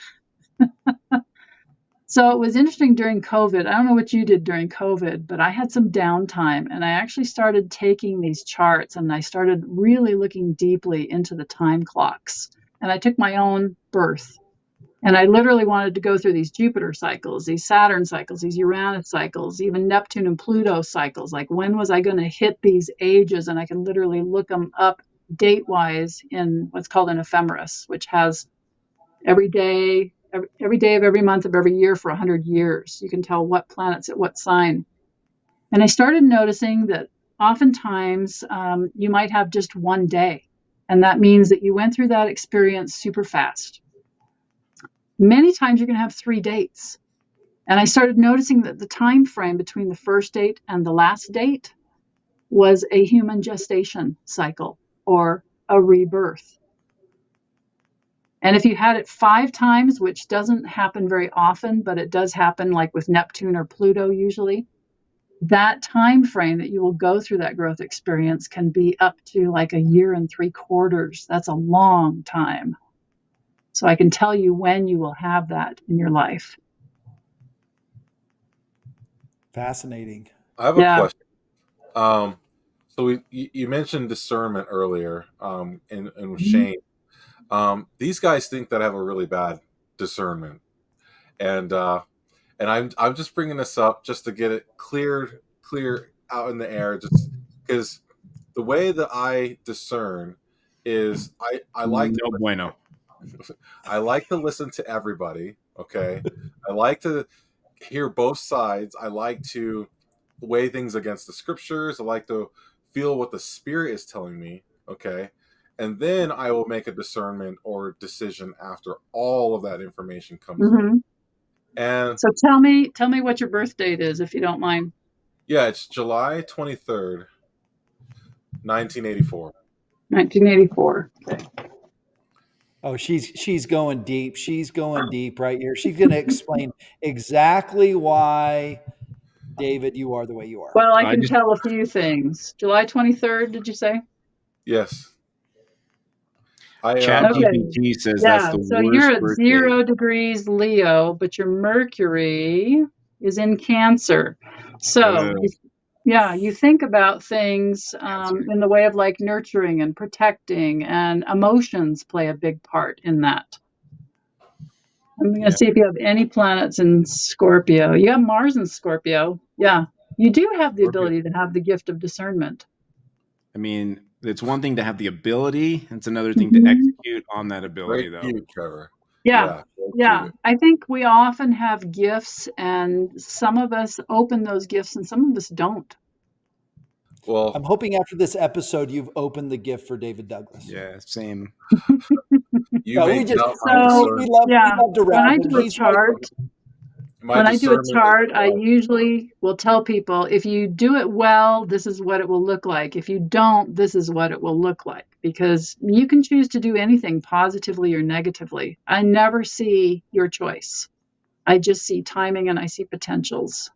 S2: So it was interesting during COVID. I don't know what you did during COVID, but I had some downtime, and I actually started taking these charts, and I started really looking deeply into the time clocks. And I took my own birth, and I literally wanted to go through these Jupiter cycles, these Saturn cycles, these Uranus cycles, even Neptune and Pluto cycles. Like, when was I going to hit these ages? And I can literally look them up date-wise in what's called an ephemeris, which has every day of every month of every year for 100 years. You can tell what planet's at what sign. And I started noticing that oftentimes you might have just one day. And that means that you went through that experience super fast. Many times you're going to have 3 dates. And I started noticing that the time frame between the first date and the last date was a human gestation cycle or a rebirth. And if you had it 5 times, which doesn't happen very often, but it does happen like with Neptune or Pluto usually, that time frame that you will go through that growth experience can be up to like 1 year and 3/4. That's a long time. So I can tell you when you will have that in your life.
S1: Fascinating.
S4: I have a question. So you mentioned discernment earlier, and with Shane. These guys think that I have a really bad discernment, and I'm just bringing this up just to get it clear out in the air, just because the way that I discern is I like
S3: no bueno.
S4: I like to listen to everybody. Okay, I like to hear both sides. I like to weigh things against the scriptures. I like to feel what the Spirit is telling me. Okay. And then I will make a discernment or decision after all of that information comes in. And
S2: so tell me what your birth date is, if you don't mind.
S4: Yeah, it's July 23rd, 1984.
S2: 1984. Okay.
S1: Oh, she's going deep. She's going deep right here. She's going to explain exactly why, David, you are the way you are.
S2: Well, I can tell a few things. July 23rd, did you say?
S4: Yes.
S3: ChatGPT says that's the worst.
S2: So you're at 0 degrees Leo, but your Mercury is in Cancer. So you think about things in the way of like nurturing and protecting, and emotions play a big part in that. I'm going to see if you have any planets in Scorpio. You have Mars in Scorpio. Yeah, you do have the ability to have the gift of discernment.
S3: I mean, it's one thing to have the ability. It's another thing to execute on that ability, though.
S4: Cute, Trevor.
S2: Yeah. I think we often have gifts, and some of us open those gifts and some of us don't.
S4: Well,
S1: I'm hoping after this episode, you've opened the gift for David Douglas.
S3: Yeah, same.
S1: We love to
S2: when I do a chart, I usually will tell people, if you do it well, this is what it will look like. If you don't, this is what it will look like. Because you can choose to do anything positively or negatively. I never see your choice. I just see timing and I see potentials.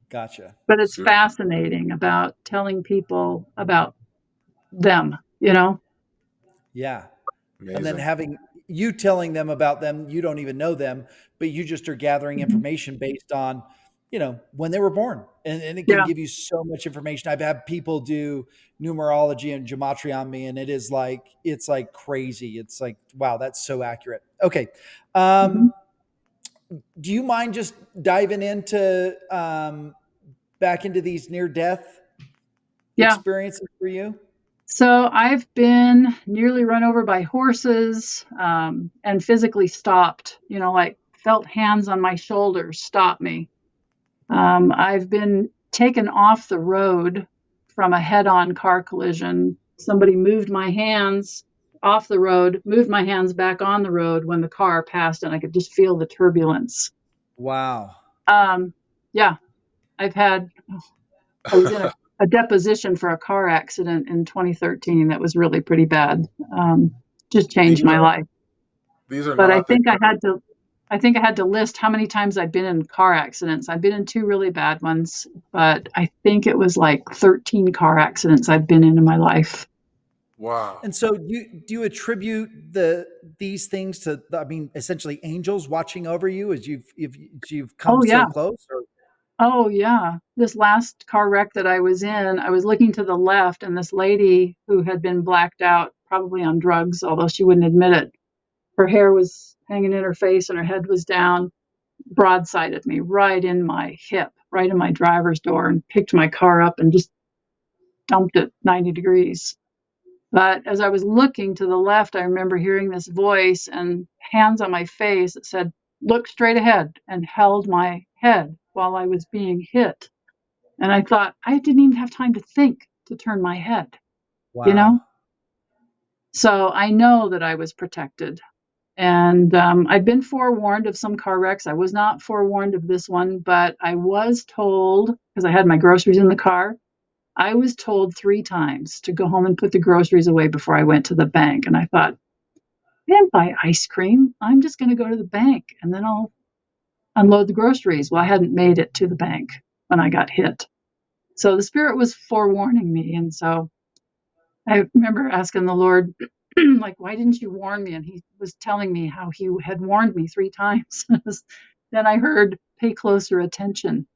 S1: Gotcha.
S2: But it's fascinating about telling people about them, you know?
S1: Yeah.
S4: Amazing.
S1: And then having you telling them about them, you don't even know them, but you just are gathering information based on, when they were born. And it can give you so much information. I've had people do numerology and gematria on me, and it's like crazy. It's like, wow, that's so accurate. Okay. Do you mind just diving into back into these near-death experiences for you?
S2: So I've been nearly run over by horses and physically stopped, like felt hands on my shoulders stop me. I've been taken off the road from a head-on car collision. Somebody moved my hands off the road, moved my hands back on the road when the car passed, and I could just feel the turbulence.
S1: Wow.
S2: I was in a deposition for a car accident in 2013 that was really pretty bad. Just changed my life. But I think I had to list how many times I'd been in car accidents. I've been in 2 really bad ones, but I think it was like 13 car accidents I've been in my life.
S4: Wow.
S1: And so do you attribute these things to, I mean, essentially angels watching over you as you've come
S2: Oh yeah.
S1: so close? Or
S2: Oh yeah. This last car wreck that I was in, I was looking to the left, and this lady who had been blacked out, probably on drugs, although she wouldn't admit it, her hair was hanging in her face and her head was down, broadsided me right in my hip, right in my driver's door, and picked my car up and just dumped it 90 degrees. But as I was looking to the left, I remember hearing this voice and hands on my face that said, "Look straight ahead," and held my head while I was being hit. And I thought, I didn't even have time to think to turn my head, you
S1: wow.
S2: know? So I know that I was protected. And I've been forewarned of some car wrecks. I was not forewarned of this one, but I was told, because I had my groceries in the car, I was told 3 times to go home and put the groceries away before I went to the bank. And I thought, I didn't buy ice cream. I'm just going to go to the bank and then I'll unload the groceries. Well, I hadn't made it to the bank when I got hit. So the Spirit was forewarning me. And so I remember asking the Lord, like, why didn't you warn me? And he was telling me how he had warned me 3 times. Then I heard, pay closer attention.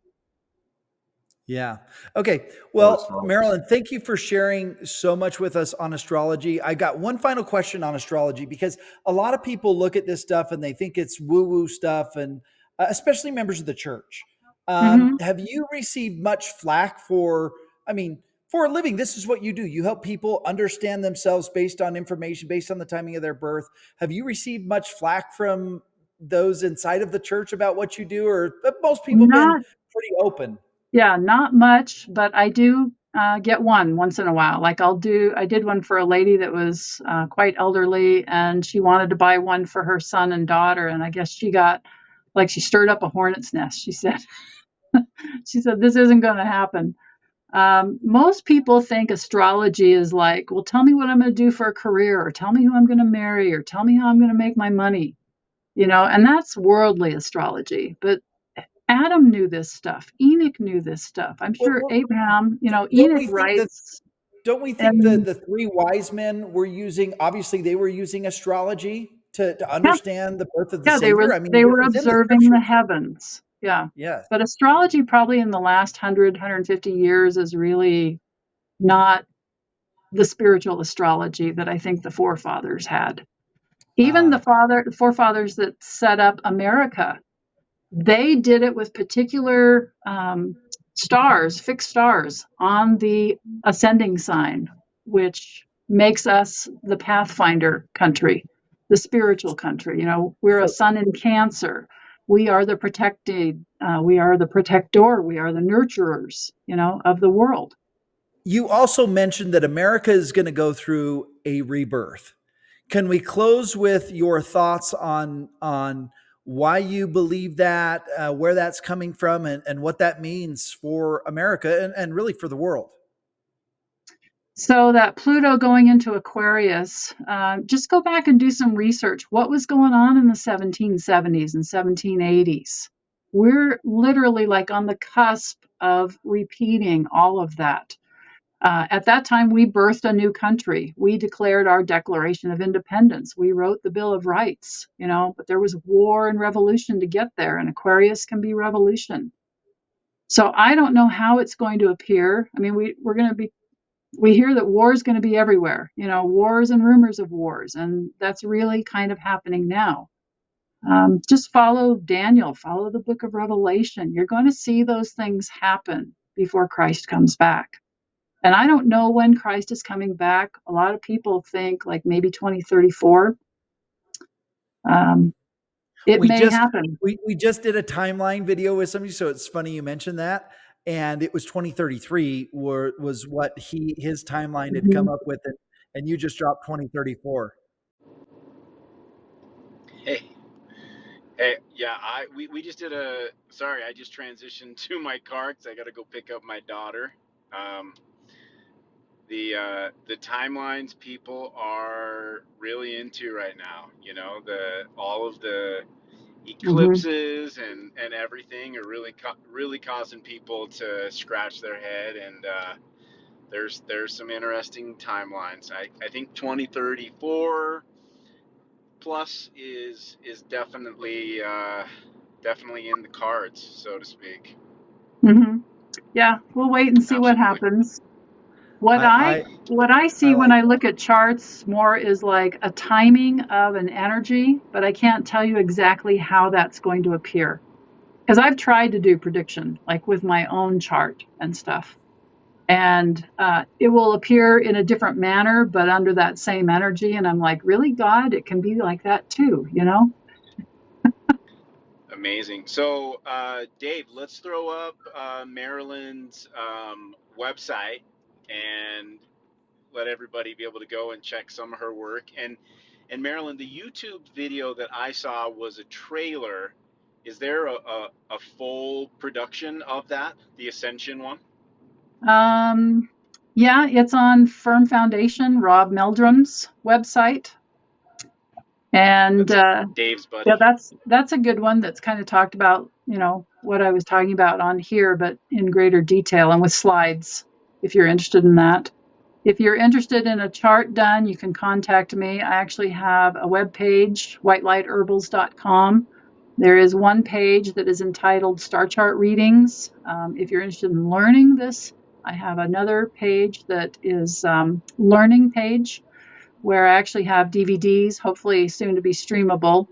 S1: Yeah. Okay.
S4: Always
S1: Well,
S4: follows.
S1: Marilyn, thank you for sharing so much with us on astrology. I got one final question on astrology because a lot of people look at this stuff and they think it's woo woo stuff, and especially members of the church.
S2: Mm-hmm.
S1: Have you received much flack for, I mean, for a living? This is what you do. You help people understand themselves based on information, based on the timing of their birth. Have you received much flack from those inside of the church about what you do, or have most people been
S2: Not
S1: pretty open?
S2: Yeah, not much, but I do get one once in a while. Like I did one for a lady that was quite elderly, and she wanted to buy one for her son and daughter. And I guess she stirred up a hornet's nest. She said, this isn't going to happen. Most people think astrology is like, well, tell me what I'm going to do for a career, or tell me who I'm going to marry, or tell me how I'm going to make my money, and that's worldly astrology. But Adam knew this stuff. Enoch knew this stuff. I'm
S1: Well,
S2: sure
S1: well,
S2: Abraham,
S1: don't
S2: Enoch
S1: we think that
S2: writes,
S1: don't we think that
S2: and
S1: the three wise men were using, obviously they were using astrology to
S2: yeah,
S1: understand the birth of the
S2: yeah, they were
S1: Savior? I mean,
S2: they
S1: this
S2: were
S1: is in the
S2: observing the
S1: scriptures.
S2: heavens. Yeah.
S1: Yes.
S2: But astrology probably in the last 150 years is really not the spiritual astrology that I think the forefathers had. Even
S1: Uh,
S2: the forefathers that set up America, they did it with particular stars, fixed stars on the ascending sign, which makes us the pathfinder country, the spiritual country. We're a
S1: so
S2: sun in Cancer. We are the protected, we are the protector, we are the nurturers, of the world.
S1: you also mentioned that America is going to go through a rebirth. Can we close with your thoughts on why you believe that, where that's coming from, and what that means for America and really for the world?
S2: So that Pluto going into Aquarius, just go back and do some research. What was going on in the 1770s and 1780s? We're literally like on the cusp of repeating all of that. At that time, we birthed a new country. We declared our Declaration of Independence. We wrote the Bill of Rights, but there was war and revolution to get there, and Aquarius can be revolution. So I don't know how it's going to appear. I mean, we hear that war is going to be everywhere, wars and rumors of wars, and that's really kind of happening now. Just follow Daniel, follow the book of Revelation. You're going to see those things happen before Christ comes back. And I don't know when Christ is coming back. A lot of people think like maybe 2034. Um, it
S1: We
S2: may
S1: just
S2: happen.
S1: we just did a timeline video with somebody, so it's funny you mentioned that. And it was 2033 was what his timeline had come
S2: Mhm.
S1: up with, and you just dropped 2034.
S3: Hey, hey, yeah, we just did a. Sorry, I just transitioned to my car because I got to go pick up my daughter. Um, the timelines people are really into right now. The all of the
S2: Mhm.
S3: eclipses and everything are really causing people to scratch their head and there's some interesting timelines. I think 2034 plus is definitely definitely in the cards, so to speak.
S2: Mm-hmm. Yeah, we'll wait and see what
S3: Absolutely.
S2: happens. What
S1: I
S2: I see when
S1: like
S2: I look at charts more is like a timing of an energy, but I can't tell you exactly how that's going to appear. Because I've tried to do prediction, like with my own chart and stuff. And it will appear in a different manner, but under that same energy. And I'm like, really, God? It can be like that too, you know?
S3: Amazing. So, Dave, let's throw up Marilyn's website and let everybody be able to go and check some of her work. And Marilyn, the YouTube video that I saw was a trailer. Is there a full production of that, the Ascension one?
S2: Yeah, it's on Firm Foundation, Rob Meldrum's website. And
S3: That's Dave's
S2: yeah,
S3: buddy.
S2: that's a good one that's kind of talked about, you know, what I was talking about on here, but in greater detail and with slides, if you're interested in that. If you're interested in a chart done, you can contact me. I actually have a web page, whitelightherbals.com. There is one page that is entitled Star Chart Readings. If you're interested in learning this, I have another page that is learning page, where I actually have DVDs, hopefully soon to be streamable,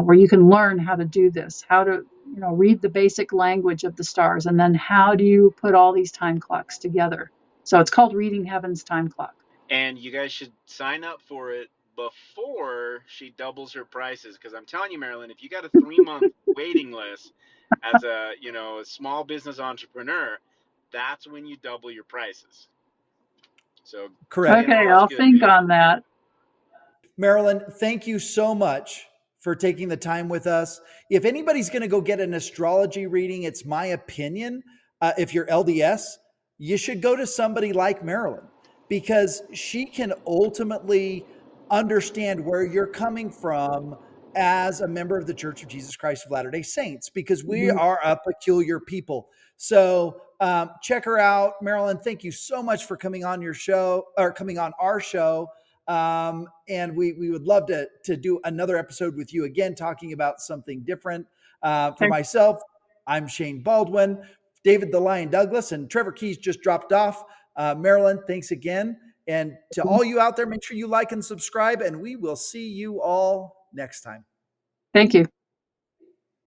S2: where you can learn how to do this, how to, you know, read the basic language of the stars, and then how do you put all these time clocks together. So it's called Reading Heaven's Time Clock.
S3: And you guys should sign up for it before she doubles her prices, because I'm telling you, Marilyn, if you got a 3-month waiting list as a a small business entrepreneur, that's when you double your prices. So
S1: correct.
S3: get
S2: Okay,
S3: on the
S2: I'll
S3: good
S2: think
S3: people.
S2: on that.
S1: Marilyn, thank you so much for taking the time with us. If anybody's going to go get an astrology reading, it's my opinion, if you're LDS, you should go to somebody like Marilyn, because she can ultimately understand where you're coming from as a member of the Church of Jesus Christ of Latter-day Saints, because we
S2: Mhm.
S1: are a peculiar people. So check her out. Marilyn, thank you so much for coming on your show, or coming on our show. And we would love to do another episode with you again, talking about something different. For
S2: Okay.
S1: myself, I'm Shane Baldwin. David the Lion Douglas and Trevor Keys just dropped off. Marilyn, thanks again. And to all you out there, make sure you like and subscribe, and we will see you all next time.
S2: Thank you.